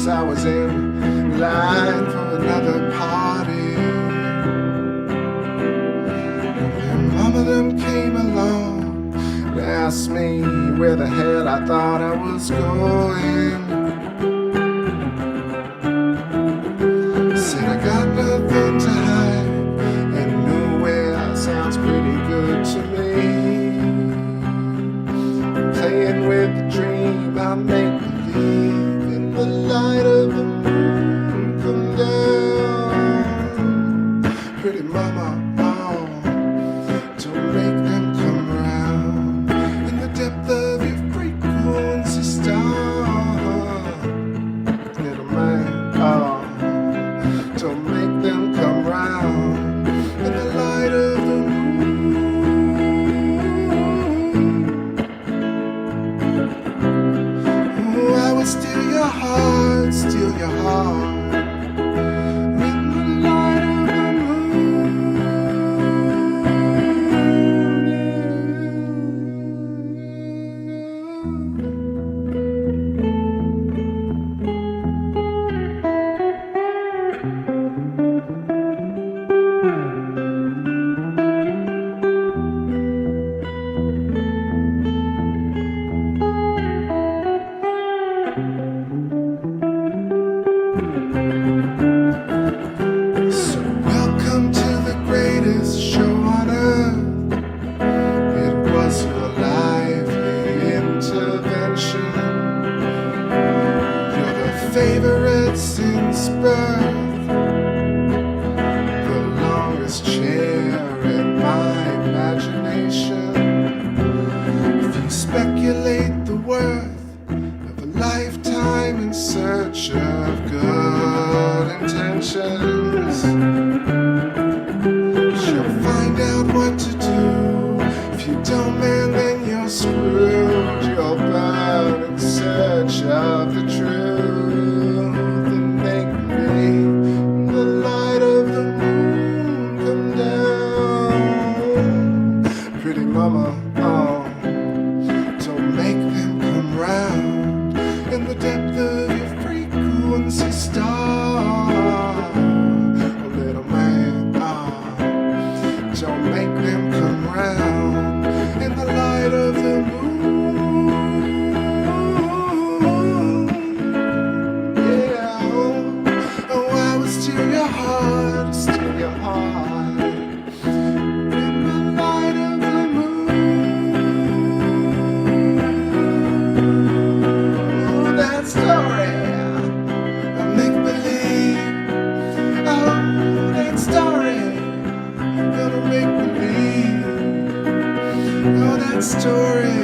I was in line for another party, and then mama them came along and asked me where the hell I thought I was going. Said I got nothing to hide and nowhere sounds pretty good to me. Playing with the dream I make believe. The light of the moon come down. Pretty mama, oh, don't make them come round. In the depth of your frequency star. Little man, oh, don't make them come round. In the light of the moon. Oh, I would steal your heart, steal your heart. In the light of the moon. favorite since birth, the longest chair in my imagination. If you speculate the worth of a lifetime time in search of good intentions. She'll find out what to do. If you don't, man, then you're screwed. You're bound in search of the truth. And make me the light of the moon come down. Pretty mama, oh, don't make them come round. In the depth of your frequency star, oh little man, oh, don't make them come round. In the light of the moon, yeah, oh, I will steal your heart, steal your heart. In the light of the moon, that story, a make-believe. Oh, that story, gonna make believe. Oh, that story,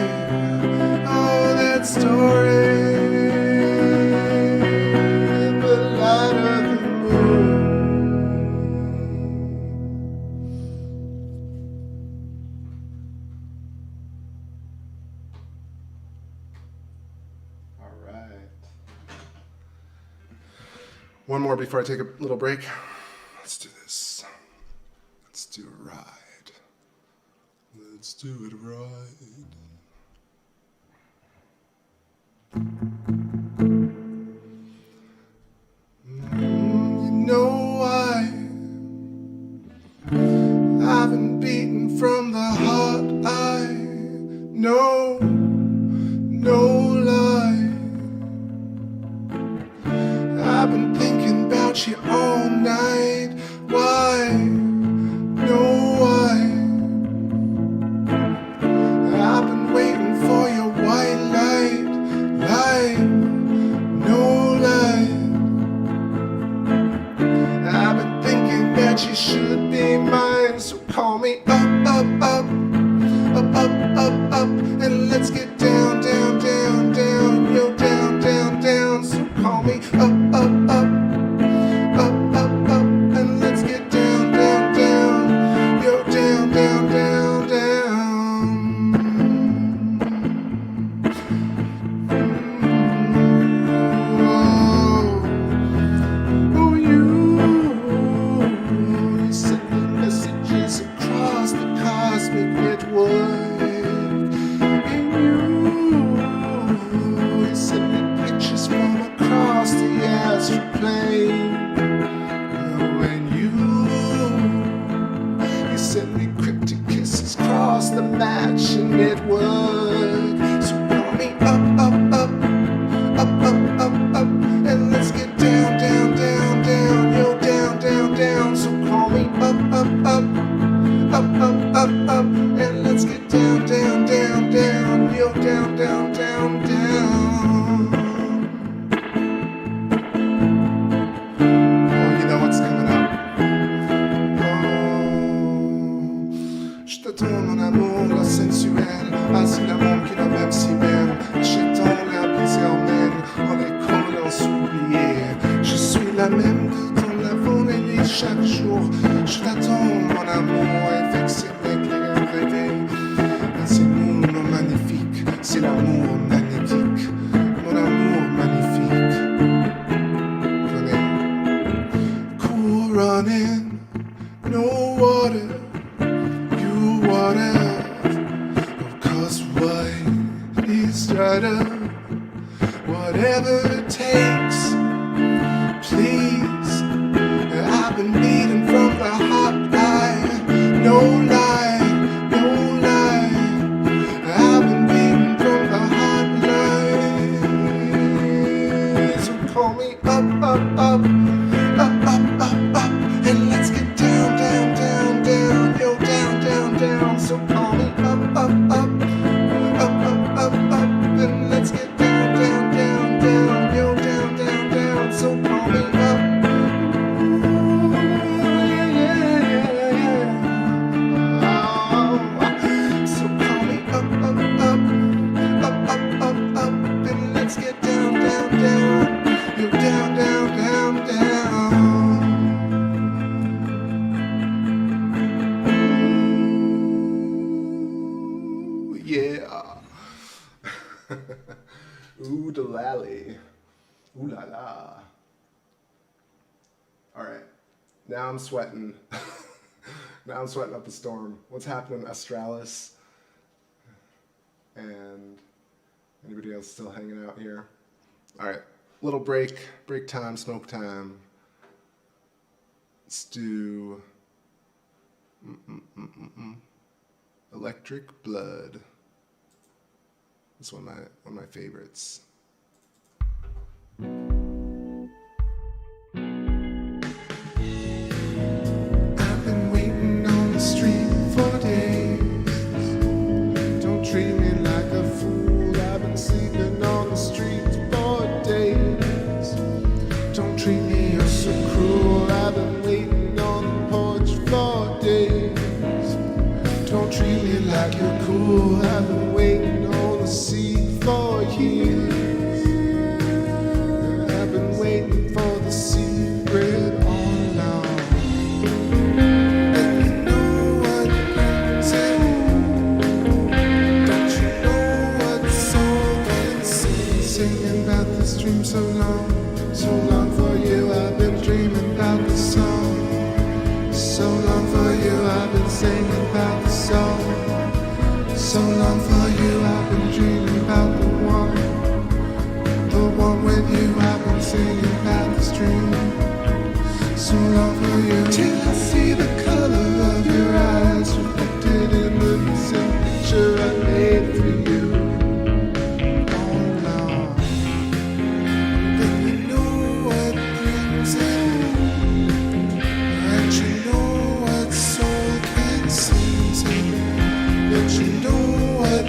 oh, that story, in the light of the moon. All right. One more before I take a little break. Let's do this. Let's do a ride. Let's do it right. You know why I've been beaten from the heart. I know, no lie. I've been thinking about you all night. Why? No why. I've been waiting for your white light. Light, no light. I've been thinking that you should be mine. So call me up, up, up, up, up, up, up, and let's get down, down, down, down, yo, down, down, down. So call me up, up, up, up, up, up, and let's get down, down, down, yo, down, down, down, down. Oh, you send me messages across the cosmic network. And you send me pictures from across the astral plane. Oh, and you send me cryptic kisses across the matching network. So call me up, up, up, up, up, up, up, and let's get down, down, down, down, yo, down, down, down. So call me up, up, up, up, up, up, up, and let's get down, down, down, down, yo, down, down, down, down. Oh, you know what's coming up. Oh, je t'attends mon amour, la sensuelle, ainsi l'amour qui n'a même si belle. J'attends la plaisir même, en les collant s'oublier. Je suis la même que ton lavant et lit chaque jour. Je t'attends mon amour, et vexé avec les rêves. C'est l'amour magnifique, c'est l'amour magnétique, mon amour magnifique. Connais. Cool running, no water, you water. Of course, white is strata, whatever it takes, please. I've been beaten from the hot line, no lie, no lie. I've been beaten from the hot line. So call me up, up, up, up, up, up, up, and let's get down, down, down, down, yo, down, down, down. So call me up, up, up, up, up, up, up, and let's get down, down, down, down, yo, down, down, down. So call me up. So call me up, up, up, up, up, up, up, and let's get down, down, down. Ooh la la. All right, now I'm sweating. Now I'm sweating up a storm. What's happening, Australis? And anybody else still hanging out here? All right, little break time, smoke time. Let's do Electric Blood. It's one of my favorites. I've been waiting on the street for days. Don't treat me like a fool. I've been sleeping on the streets for days. Don't treat me, you're so cruel. I've been waiting on the porch for days. Don't treat me like you're cool. I've been waiting on the sea for years. I've been waiting for the secret all along. And you know what brings it? Don't you know what soul can sing? Singing about this dream so long for you. I've been dreaming about the song. So long for you, I've been singing about the song. So long for you, I've been dreaming about the one with you. I've been singing about this dream. So long for you, till I see the color of your eyes reflected in the same picture I made for you. All along. Then you know what brings it. And you know what soul can sing to. But you know what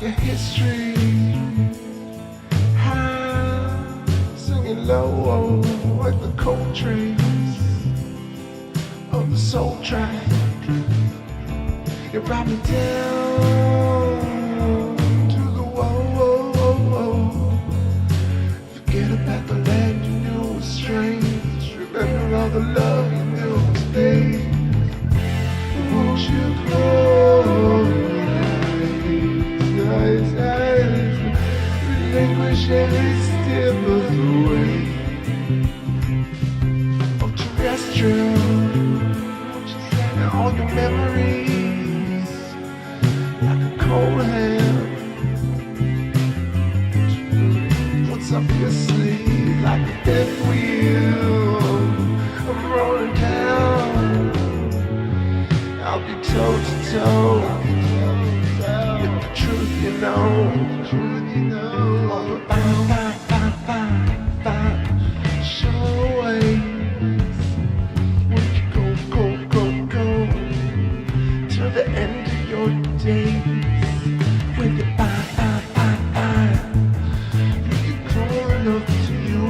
a history, high, singing low, like the cold trains of the soul track. You brought me down to the whoa. Forget about the land you knew was strange. Remember all the love you knew was fake. Won't you close your eyes, relinquish every step of the way. Oh, terrestrial, and all your memories, like a cold hand, puts up your sleeve like a death wheel. I'm rolling down. I'll be toe to toe with the truth you know. All the fine, show ways. Would you go to the end of your days? When you fine, will you crawl enough to you?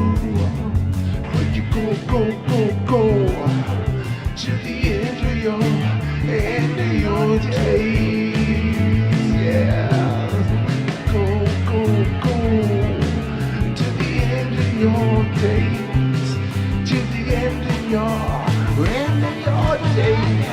Will you go to the end of your days? Yeah. Go to the end of your days. To the end of your days.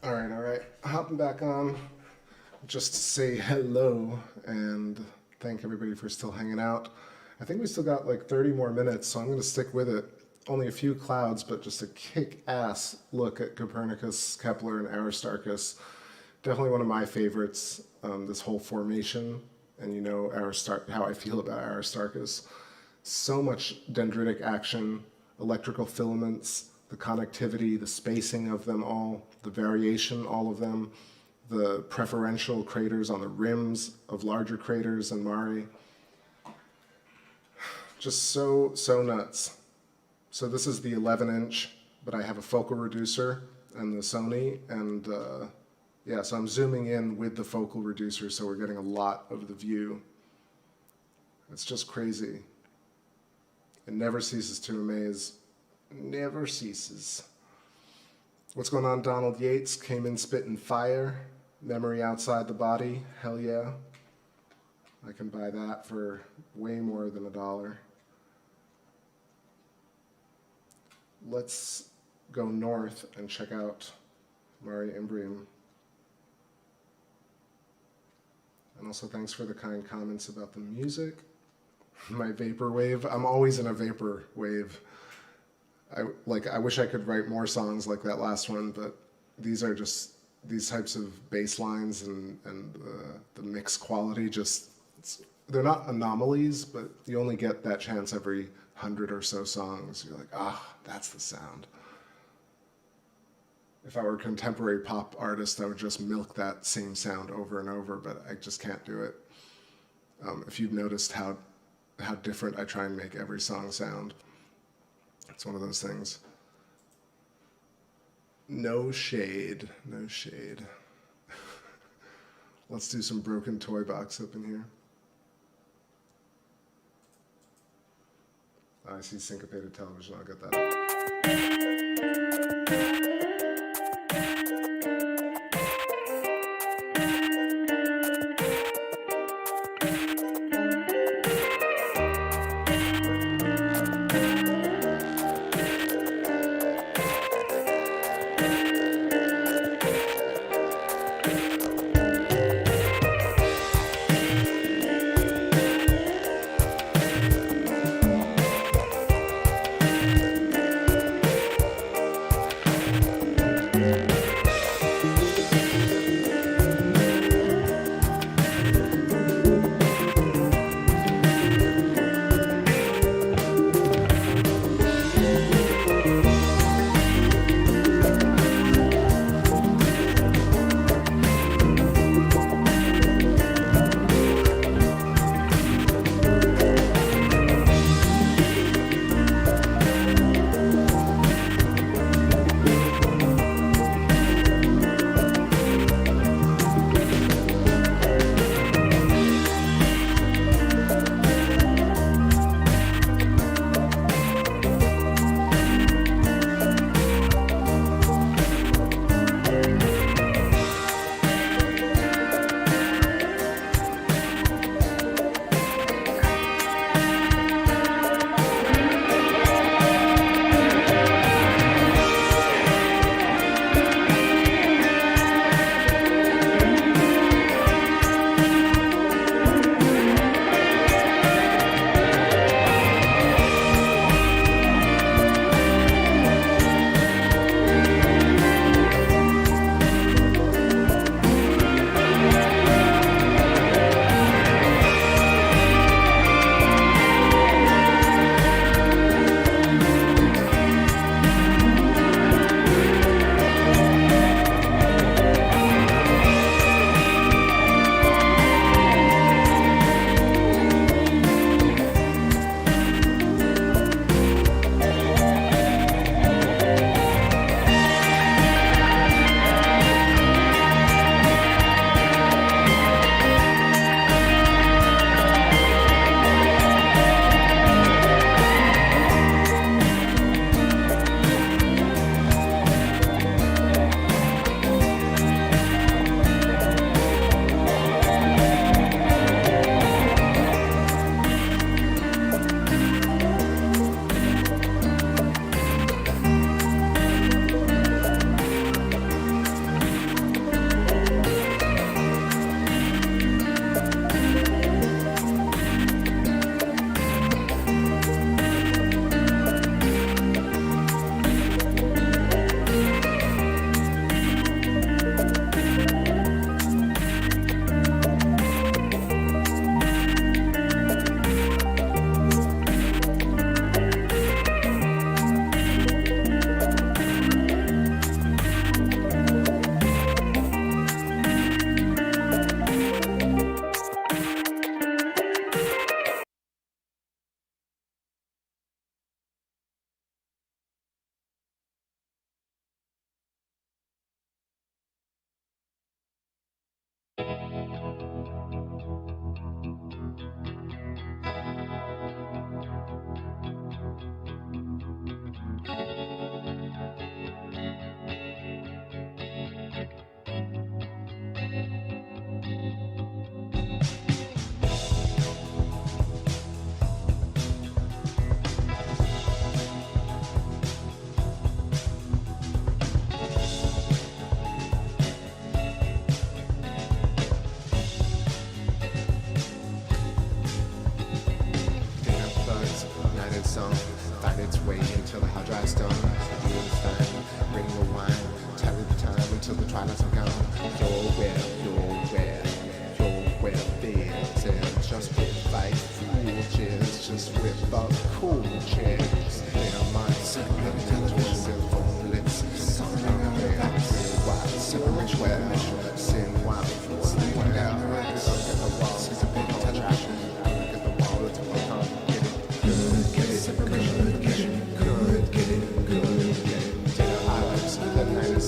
All right. Hopping back on just to say hello and thank everybody for still hanging out. I think we still got like 30 more minutes, so I'm going to stick with it. Only a few clouds, but just a kick-ass look at Copernicus, Kepler, and Aristarchus. Definitely one of my favorites, this whole formation. And you know how I feel about Aristarchus. So much dendritic action, electrical filaments, the connectivity, the spacing of them all, the variation, all of them, the preferential craters on the rims of larger craters and Mare. Just so nuts. So this is the 11-inch, but I have a focal reducer and the Sony, and yeah, so I'm zooming in with the focal reducer, so we're getting a lot of the view. It's just crazy. It never ceases to amaze. Never ceases. What's going on? Donald Yates came in spitting fire. Memory outside the body. Hell yeah. I can buy that for way more than $1. Let's go north and check out Mare Imbrium. And also thanks for the kind comments about the music. My vaporwave. I'm always in a vaporwave. I wish I could write more songs like that last one, but these are just these types of bass lines and the mix quality they're not anomalies, but you only get that chance every 100 or so songs. You're like, that's the sound. If I were a contemporary pop artist, I would just milk that same sound over and over, but I just can't do it. If you've noticed how different I try and make every song sound, it's one of those things. No shade, no shade. Let's do some broken toy box up in here. I see syncopated television, I'll get that up.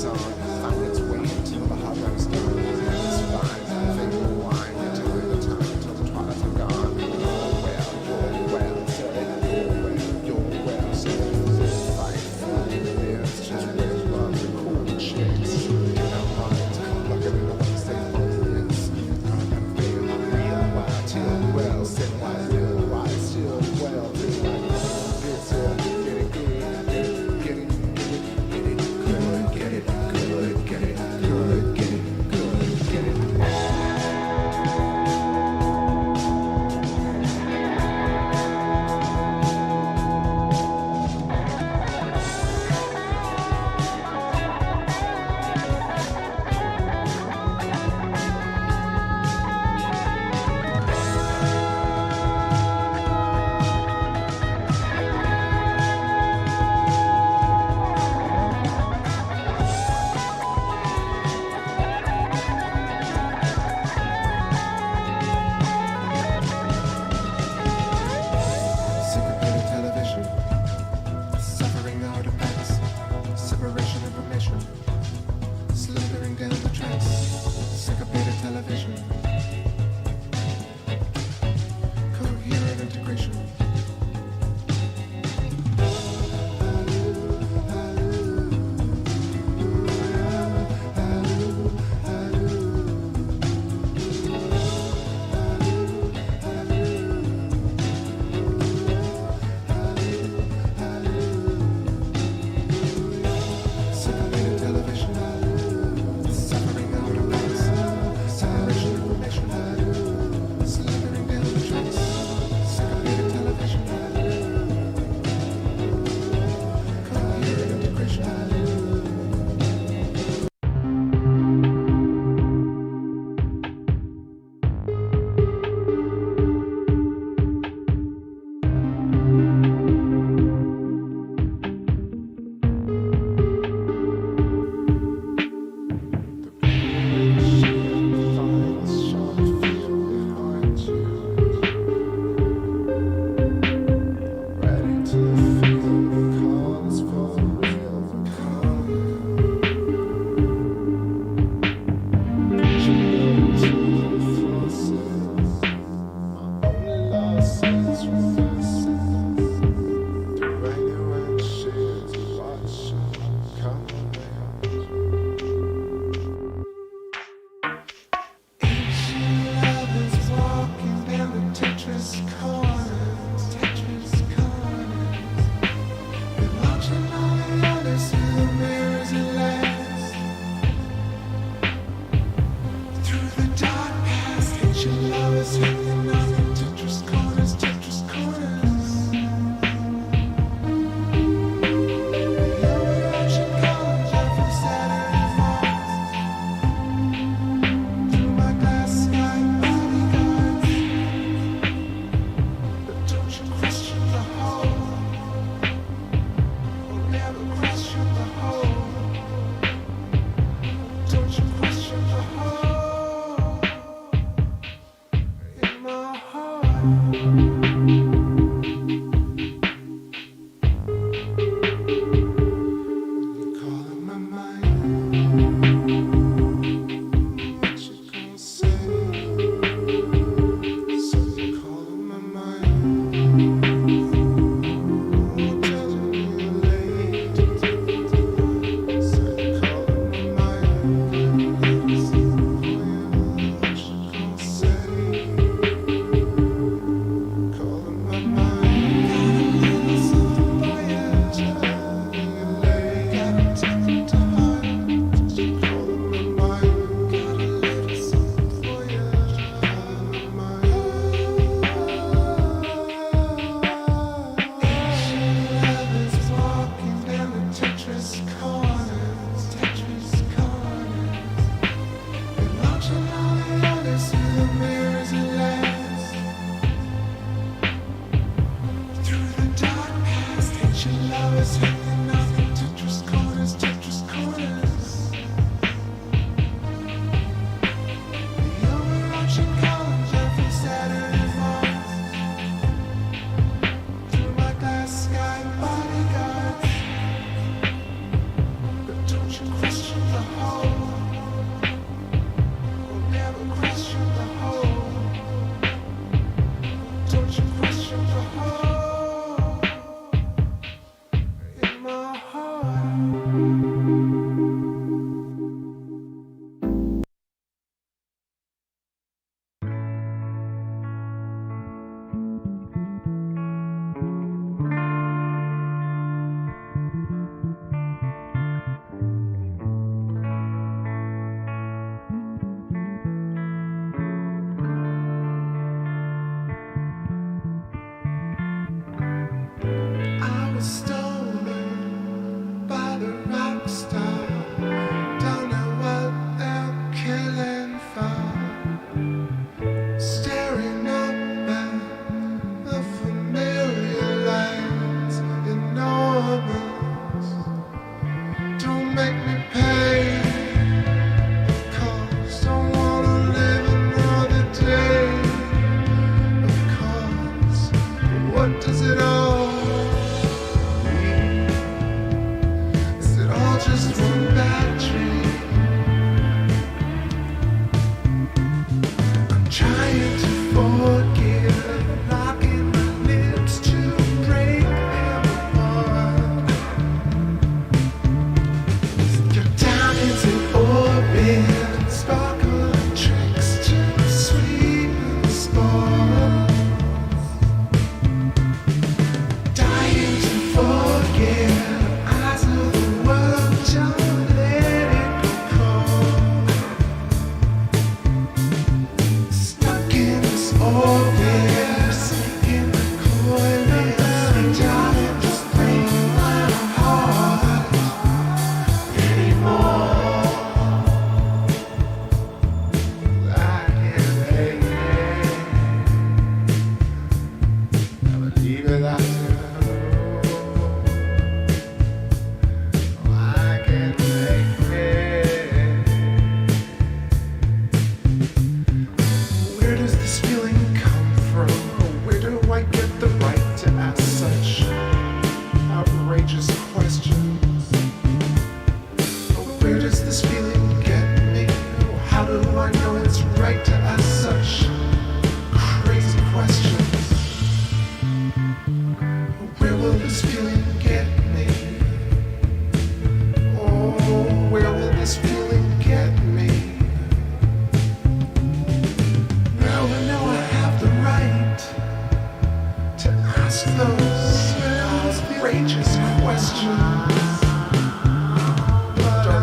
song found its way until the hot dog's done. It's fine, faithful wine, until the time, until the twilights are gone. You're well, say, you're well, say, fight for it's just red love and cool chicks. Now minds like everyone stay hopeless. I'm gonna feel real wild, till well, say why, real why, still well, till I it's get it good, get it good, get it good.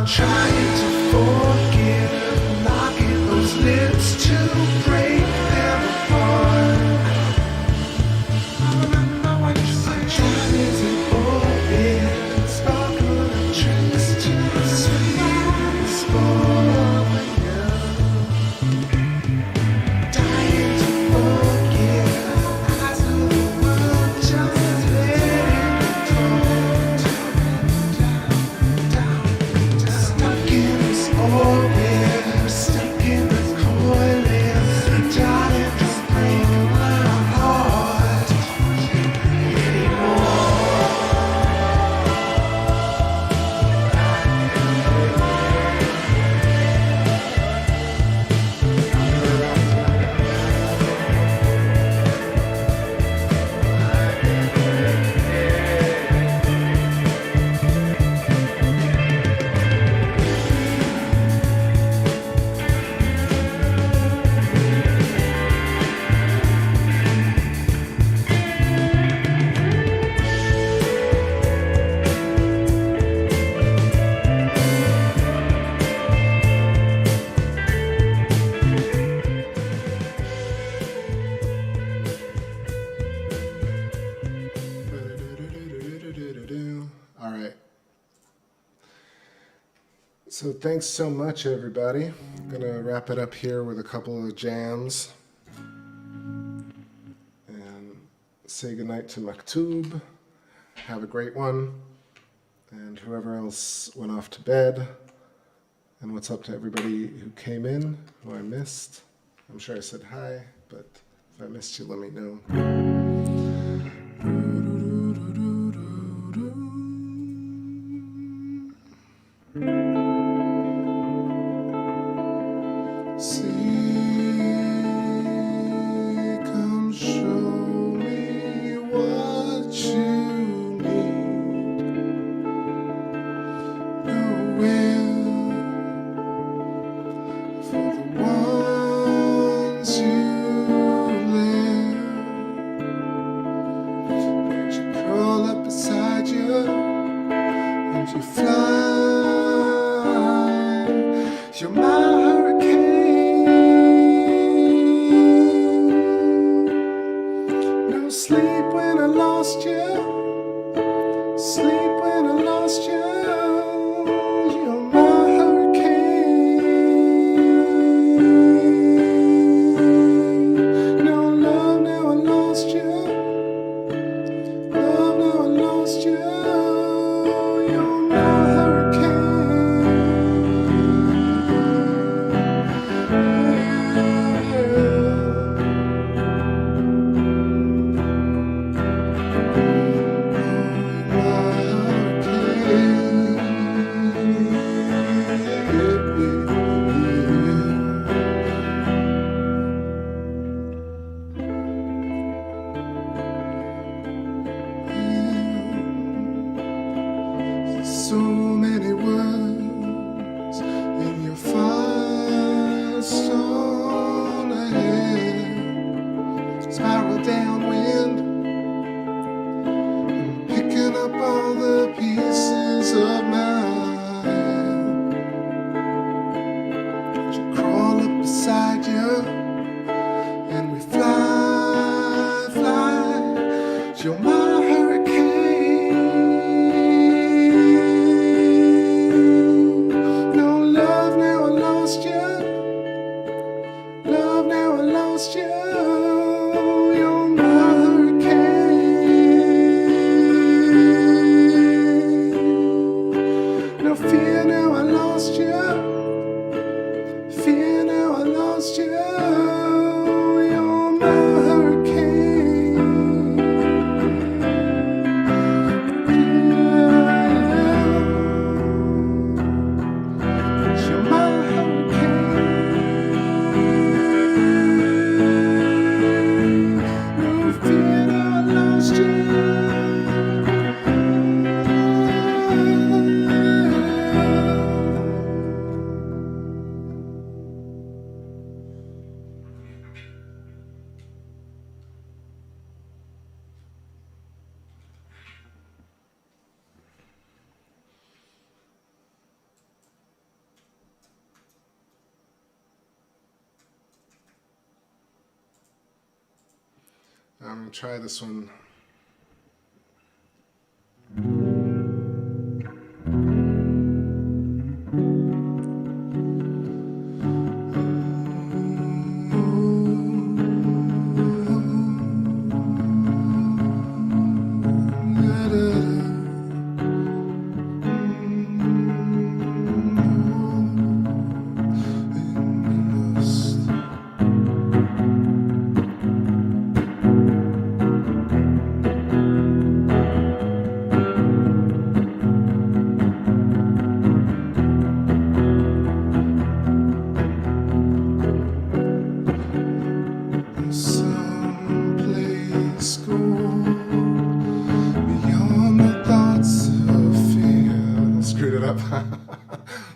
trying to forgive, locking those lips to break them apart. My child isn't open, sparkle of tricks to sweet sport. Dying to forgive, eyes of the world, just let it control. Stuck in this orbit, stuck in the coil, darling, just break my heart anymore. All right. So thanks so much, everybody. I'm gonna wrap it up here with a couple of jams and say goodnight to Maktub. Have a great one. And whoever else went off to bed. And what's up to everybody who came in, who I missed. I'm sure I said hi, but if I missed you, let me know. Come show me what you need. No will for the ones you live. I'm going to try this one.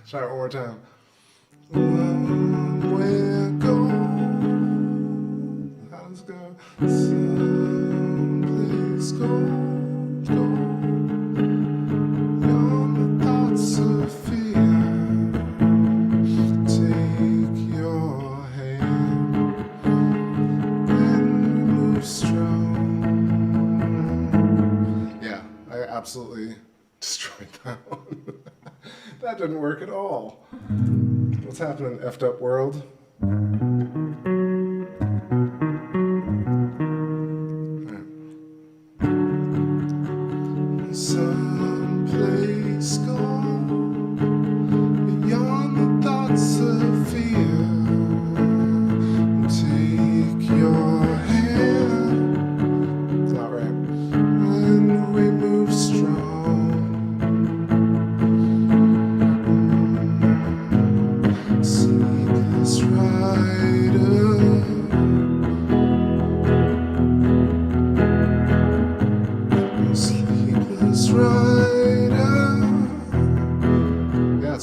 Try it one more time. Somewhere go. How does it go? Someplace go. Beyond the thoughts of fear. Take your hand and move strong. Yeah, I absolutely destroyed that one. That didn't work at all. What's happening, effed up world? Right. Someplace gone beyond the thoughts of fear. Take your hand. It's not right. And we move strong.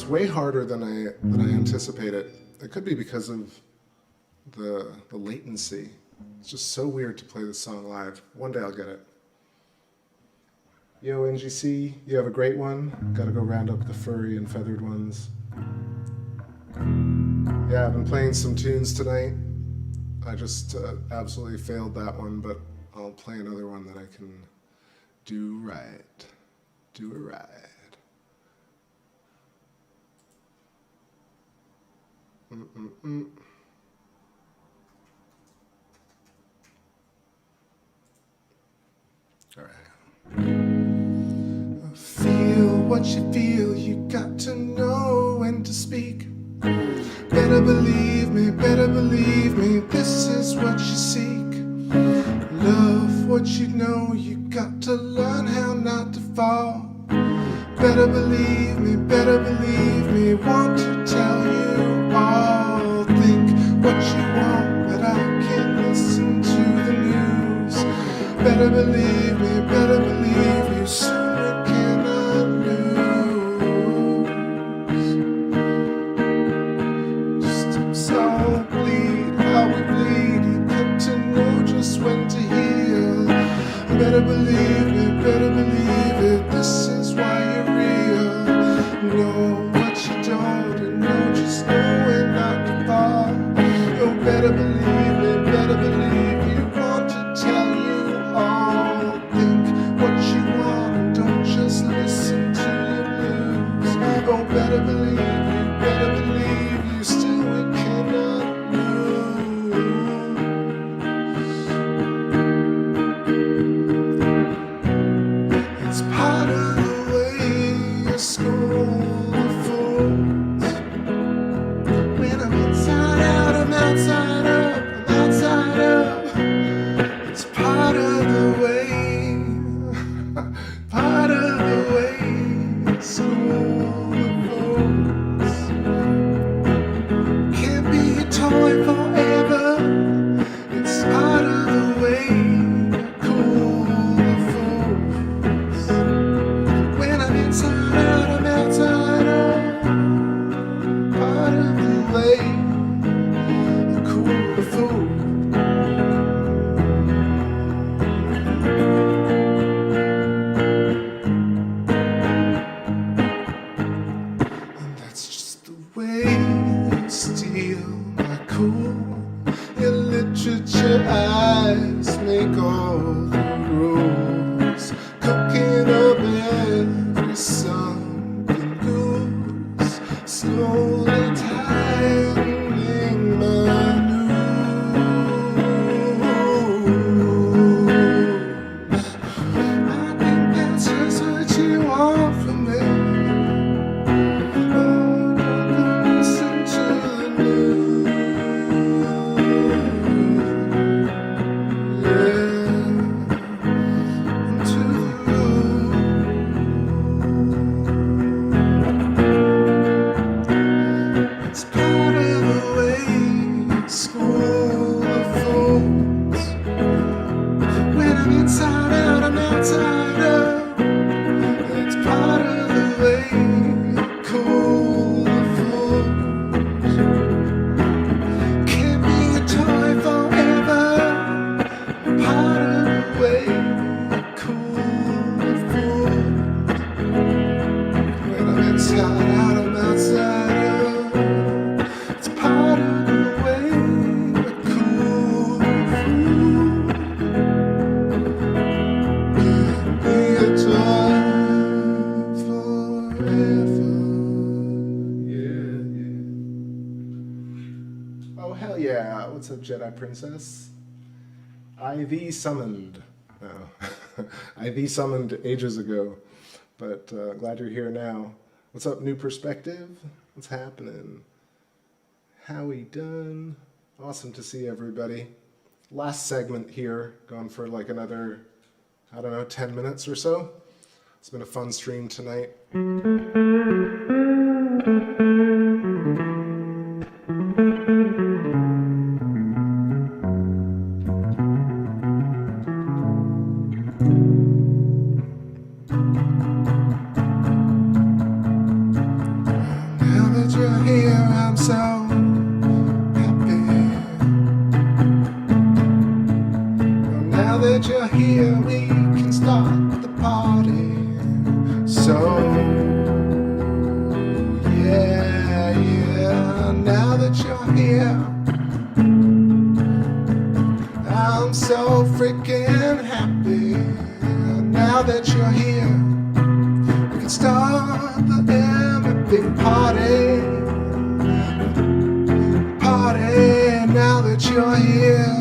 Way harder than I anticipated. It could be because of the latency. It's just so weird to play this song live. One day I'll get it. Yo, NGC, you have a great one. Gotta go round up the furry and feathered ones. Yeah, I've been playing some tunes tonight. I just absolutely failed that one, but I'll play another one that I can do right. Do it right. All right. Feel what you feel, you got to know when to speak. Better believe me, this is what you seek. Love what you know, you got to learn how not to fall. Better believe me, want to tell you all. Think what you want, but I can't listen to the news. Better believe me, soon we cannot lose. Steps all bleed, how we bleed, you got to know just when to heal. Better believe it, this is why you're real. Know what you don't, and know just know when not to fall. Oh, better believe you want to tell you all. Think what you want, and don't just listen to your blues. Oh, better believe you, still we cannot lose. It's part of the way you school the fools. When I'm inside out, I'm outside up, I'm outside up. It's part of the way, school the fools. Can't be a toy forever. It's part of the way, cool the fools. When I'm inside out, I'm outside up. Part of the way, cool the fools. And that's just the way you steal my cool. Your literature eyes make all slowly tightening my noose. I think that's just what you want from me. Oh, don't listen to the news. Yeah, into the room. It's part of the way school of fools. When I'm inside out, I'm outside up. It's part of the way cool of fools. Can't be a toy forever. Part of the way cool of fools. When I'm inside out, I'm outside up. It's part of the way cool of fools. Be a toy forever. Yeah, yeah. Oh, hell yeah. What's up, Jedi Princess? IV summoned. No. IV summoned ages ago, but glad you're here now. What's up, New Perspective? What's happening? How we done? Awesome to see everybody. Last segment here, going for like another, I don't know, 10 minutes or so. It's been a fun stream tonight. Now that you're here, I'm so happy. Now that you're here, we can start the party. So, yeah, yeah. Now that you're here, I'm so freaking happy. Now that you're here, we can start the big party. Party, now that you're here.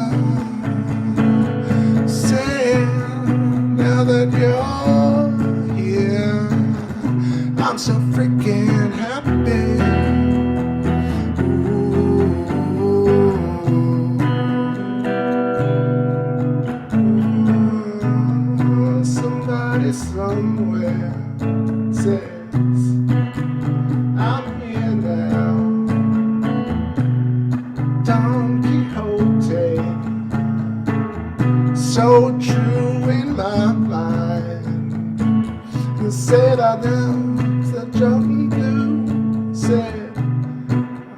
Say, now that you're here, I'm so freaking happy. Ooh, somebody somewhere says I'm here now. Don Quixote, so true in my mind. You say that now, the jungle blue. Say,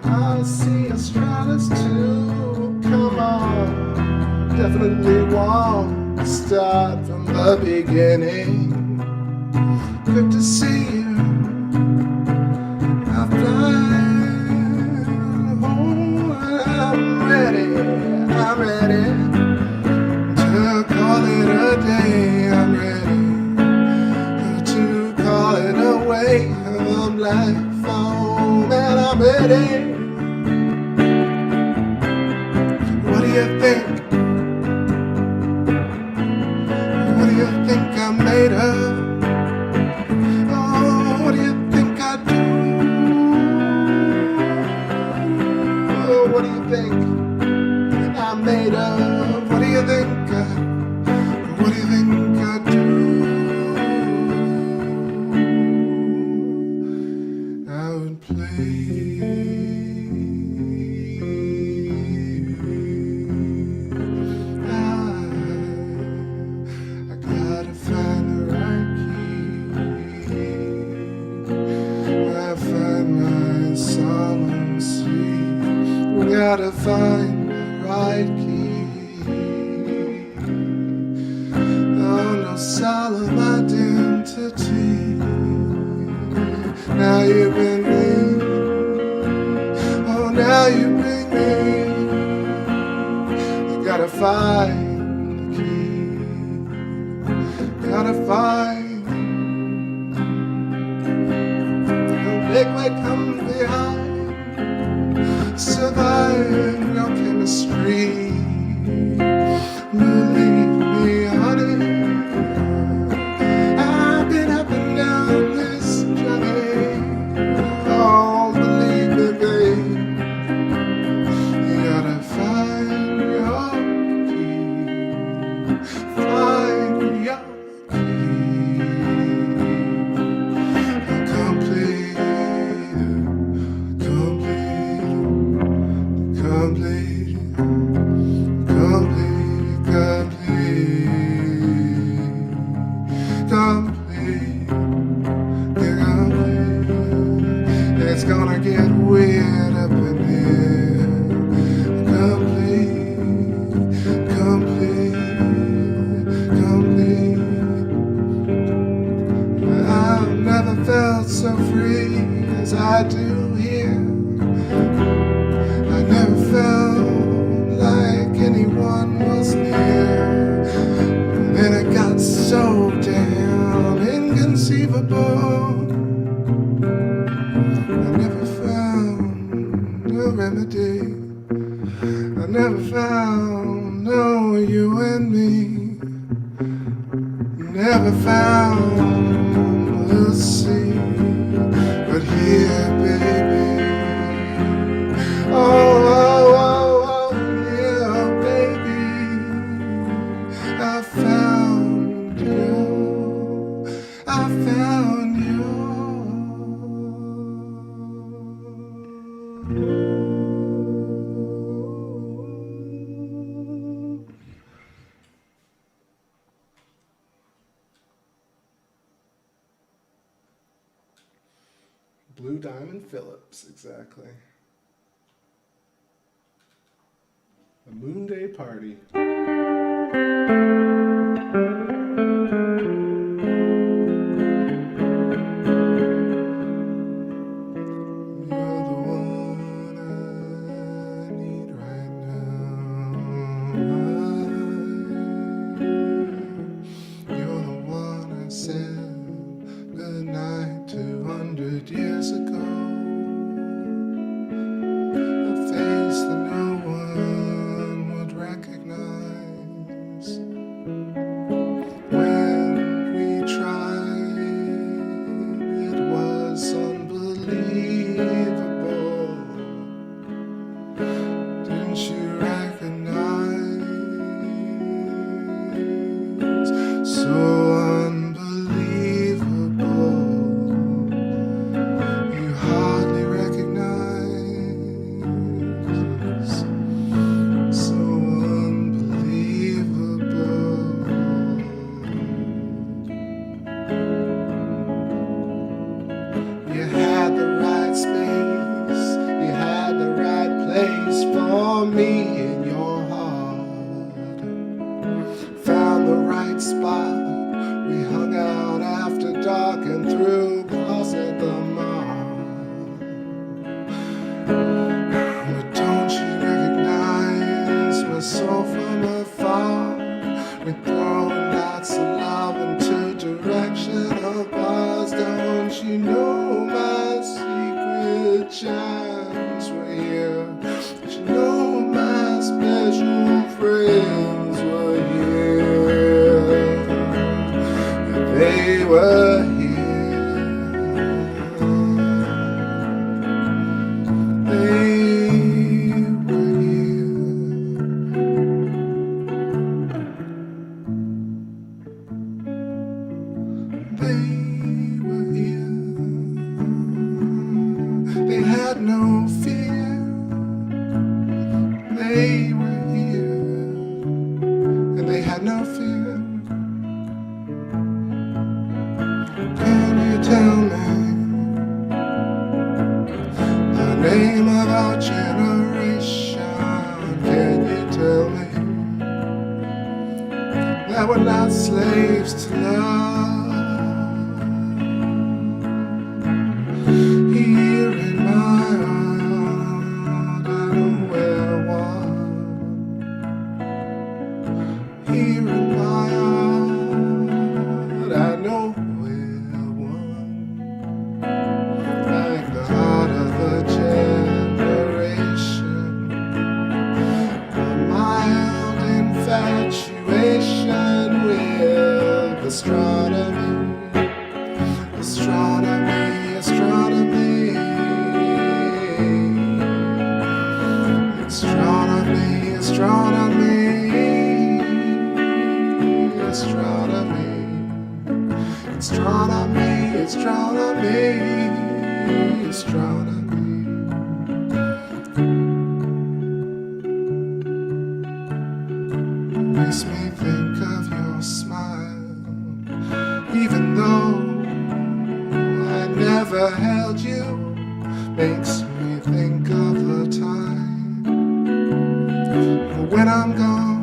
I see Astralis too. Come on, definitely want to start from the beginning. Good to see you. I'm flying home. I'm ready to call it a day. I'm ready to call it away. I'm like home and I'm ready. What do you think? What do you think I'm made of? Oh, what do you think I do? Oh, what do you think I'm made of? What do you think what do you think I do? I would play. I gotta find the right key. I find my solemn sleep. We gotta find the right key. Oh, no solemn identity. Now you bring me. Oh, now you bring me. You gotta find the key. Gotta find the liquid I come behind, surviving your chemistry. Believe me, honey, I've been up and down this journey. Oh, believe me, babe, you gotta find your key. Find your key. Complete, it's gonna get weird up in here. Complete. I've never felt so free as I do here. I never felt like anyone was near. Then it got so damn inconceivable. I never found a remedy. I never found no you and me. Never found the sea. But here, baby. Oh, yeah, baby. I found you. I found you. Blue Diamond Phillips, exactly. The Moon Day Party. You're the one I need right now. You're the one I said goodnight 200 years ago. A face that no one would recognize. When we tried, it was unbelievable. Didn't you recognize? So unbelievable. You hardly recognize. So unbelievable. You had the right space, you had the right place for me in your heart. Found the right spot, we hung out after dark and threw balls at the mall. But don't you recognize my soul from afar? We're throwing lots of love into directional bars. Don't you know my secret chimes were here? Don't you know my special friends were here? They were here. They were here. They were here. They had no fear. They were here. And they had no fear. Can you tell me the name of our generation? Can you tell me that we're not slaves to love? Here in my heart, I know we're one. Here in my heart, I know we're one. Like the astronomy. Makes me think of your smile, even though I never held you. Makes me think of the time when I'm gone,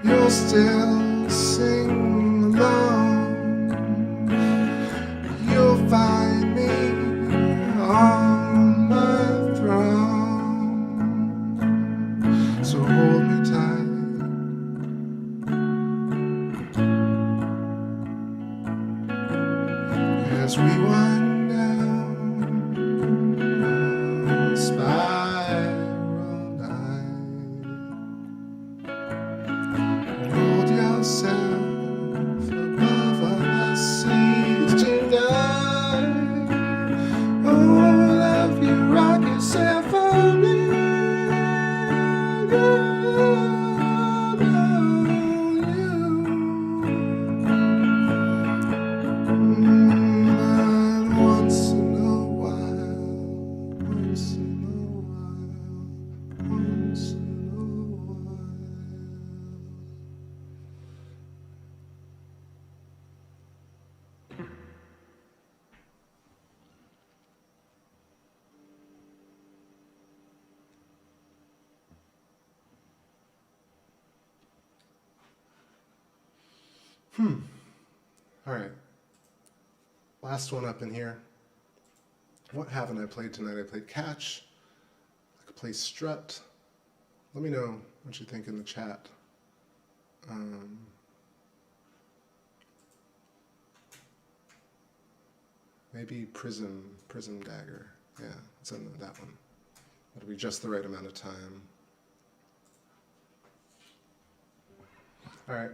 you'll still sing along. You'll find me on my throne. So hold me tight. As we wind down a spiral night, hold yourself above the seas tonight. Oh, love you, rock yourself for me. All right. Last one up in here. What haven't I played tonight? I played Catch. I could play Strut. Let me know what you think in the chat. Maybe Prism Dagger. Yeah, it's in that one. It'll be just the right amount of time. All right.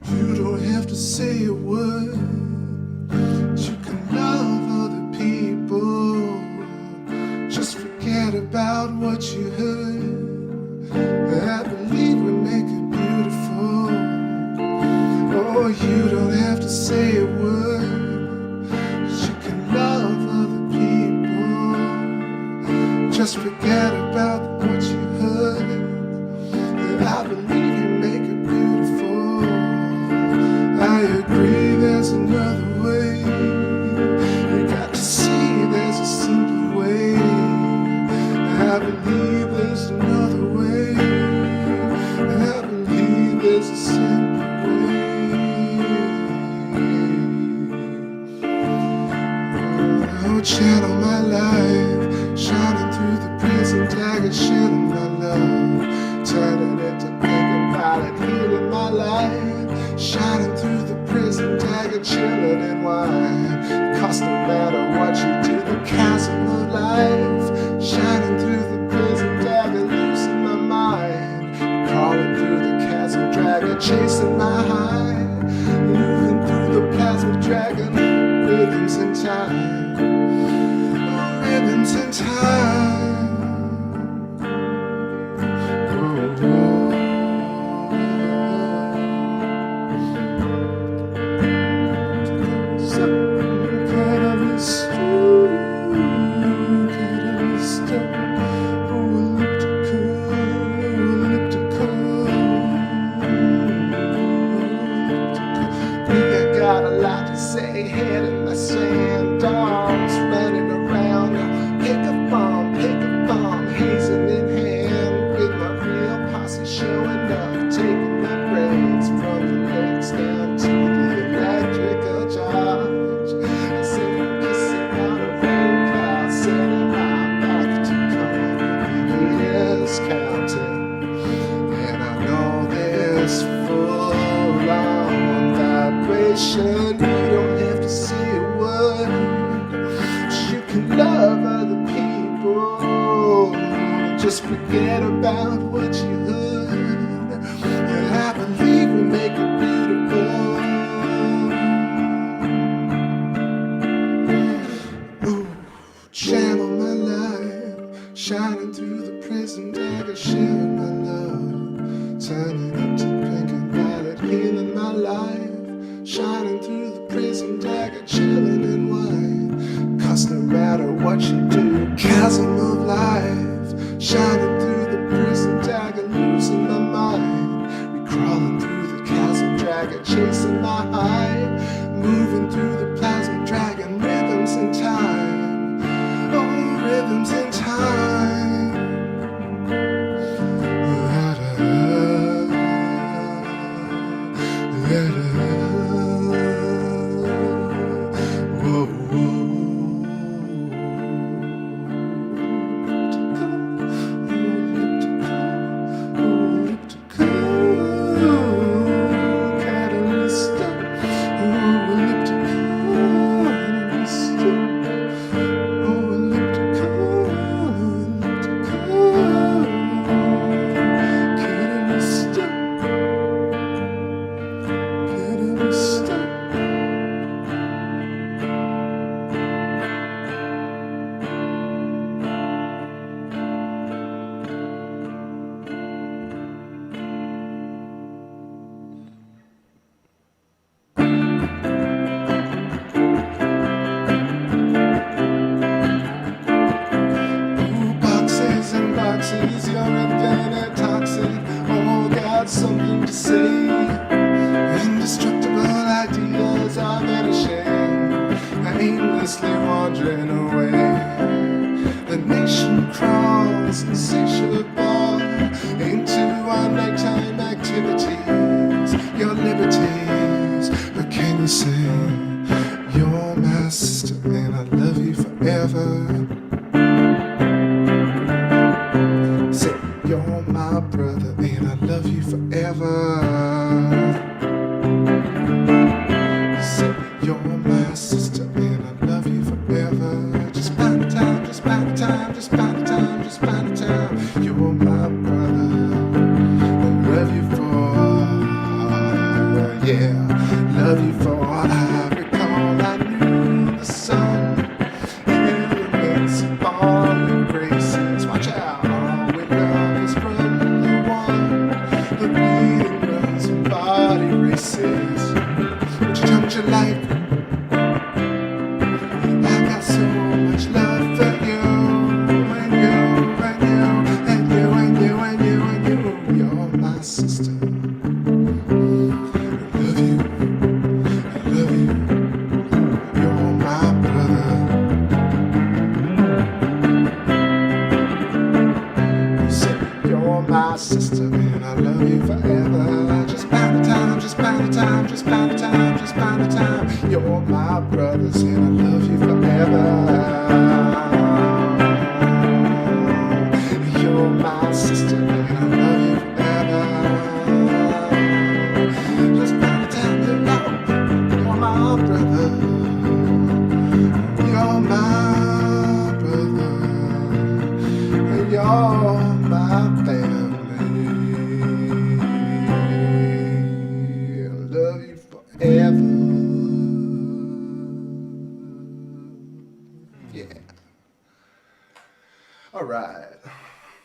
You don't have to say a word. You can love other people. Just forget about what you heard. I believe we make it beautiful. Oh, you don't have to say a word. You can love other people. Just forget about what you heard. I believe you make it beautiful. I agree there's another way. You got to see there's a simpler way. I believe there's another way. I believe there's a simpler way. Oh, channel my life, shining through the prison tag and shedding my love, turning it to thinking about it, healing my life, shining through the prison tag and chilling in wine. Cause no matter what you do, the chasm of life, shining through the prison tag and losing my mind, crawling through the chasm dragon, chasing my high, moving through the plasma dragon, rhythms in time, rhythms in time. Head in the sand, dogs running around. Pick a bomb, hazing in hand. With my real posse showing up, taking my brains from the legs down to the electrical charge. I say I'm kissing out a rain cloud, setting my back to come. The years counting, and I know there's full on vibration. Just forget about what you heard. And I believe we make it beautiful. shining through the prison dagger, losing my mind. We crawling through the chasm dragger, chasing my high, moving through the plasma dragon, rhythms in time, oh, rhythms in time.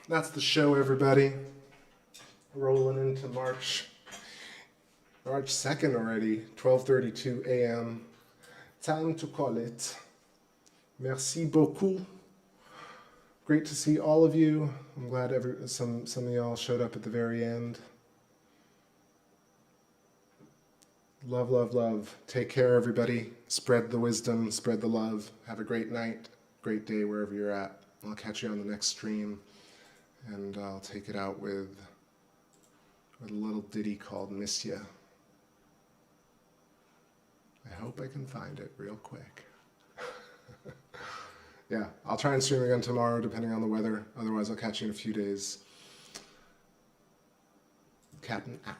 That's the show, everybody. Rolling into March 2nd already, 12:32 a.m. Time to call it. Merci beaucoup. Great to see all of you. I'm glad some of y'all showed up at the very end. Love, love, love. Take care, everybody. Spread the wisdom, spread the love. Have a great night, great day wherever you're at. I'll catch you on the next stream. And I'll take it out with a little ditty called Miss Ya. I hope I can find it real quick. Yeah, I'll try and stream again tomorrow depending on the weather. Otherwise, I'll catch you in a few days. Captain out.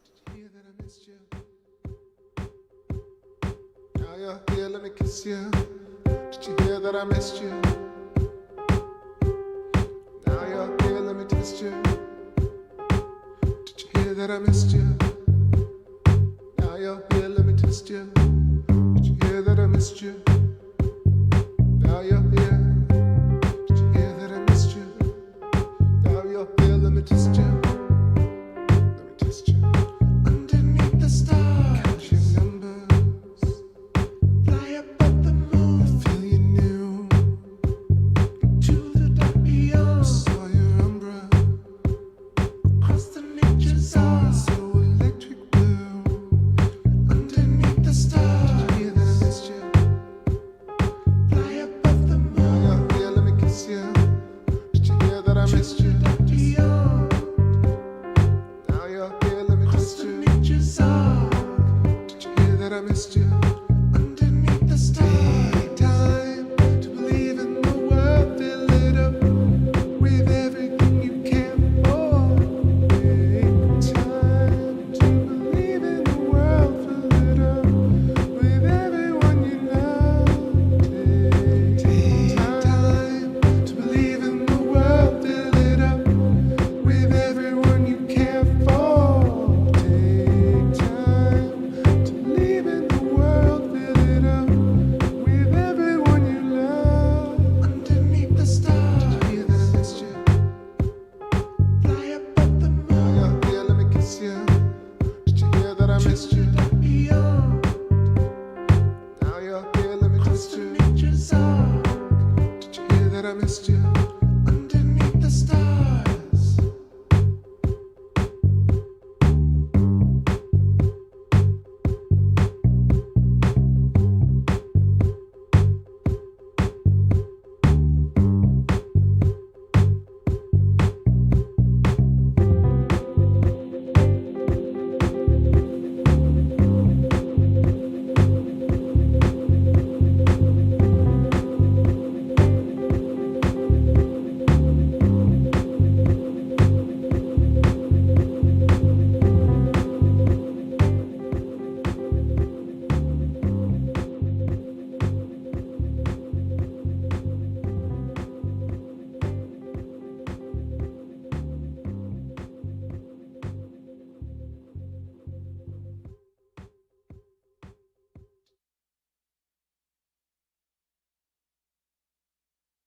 Did you hear that I missed you? Now you're here, let me kiss you. Did you hear that I missed you? Now you're here, let me taste you. Did you hear that I missed you? Now you're here, let me taste you. Did you hear that I missed you? Now you're here. Did you hear that I missed you? Now you're here, let me taste you.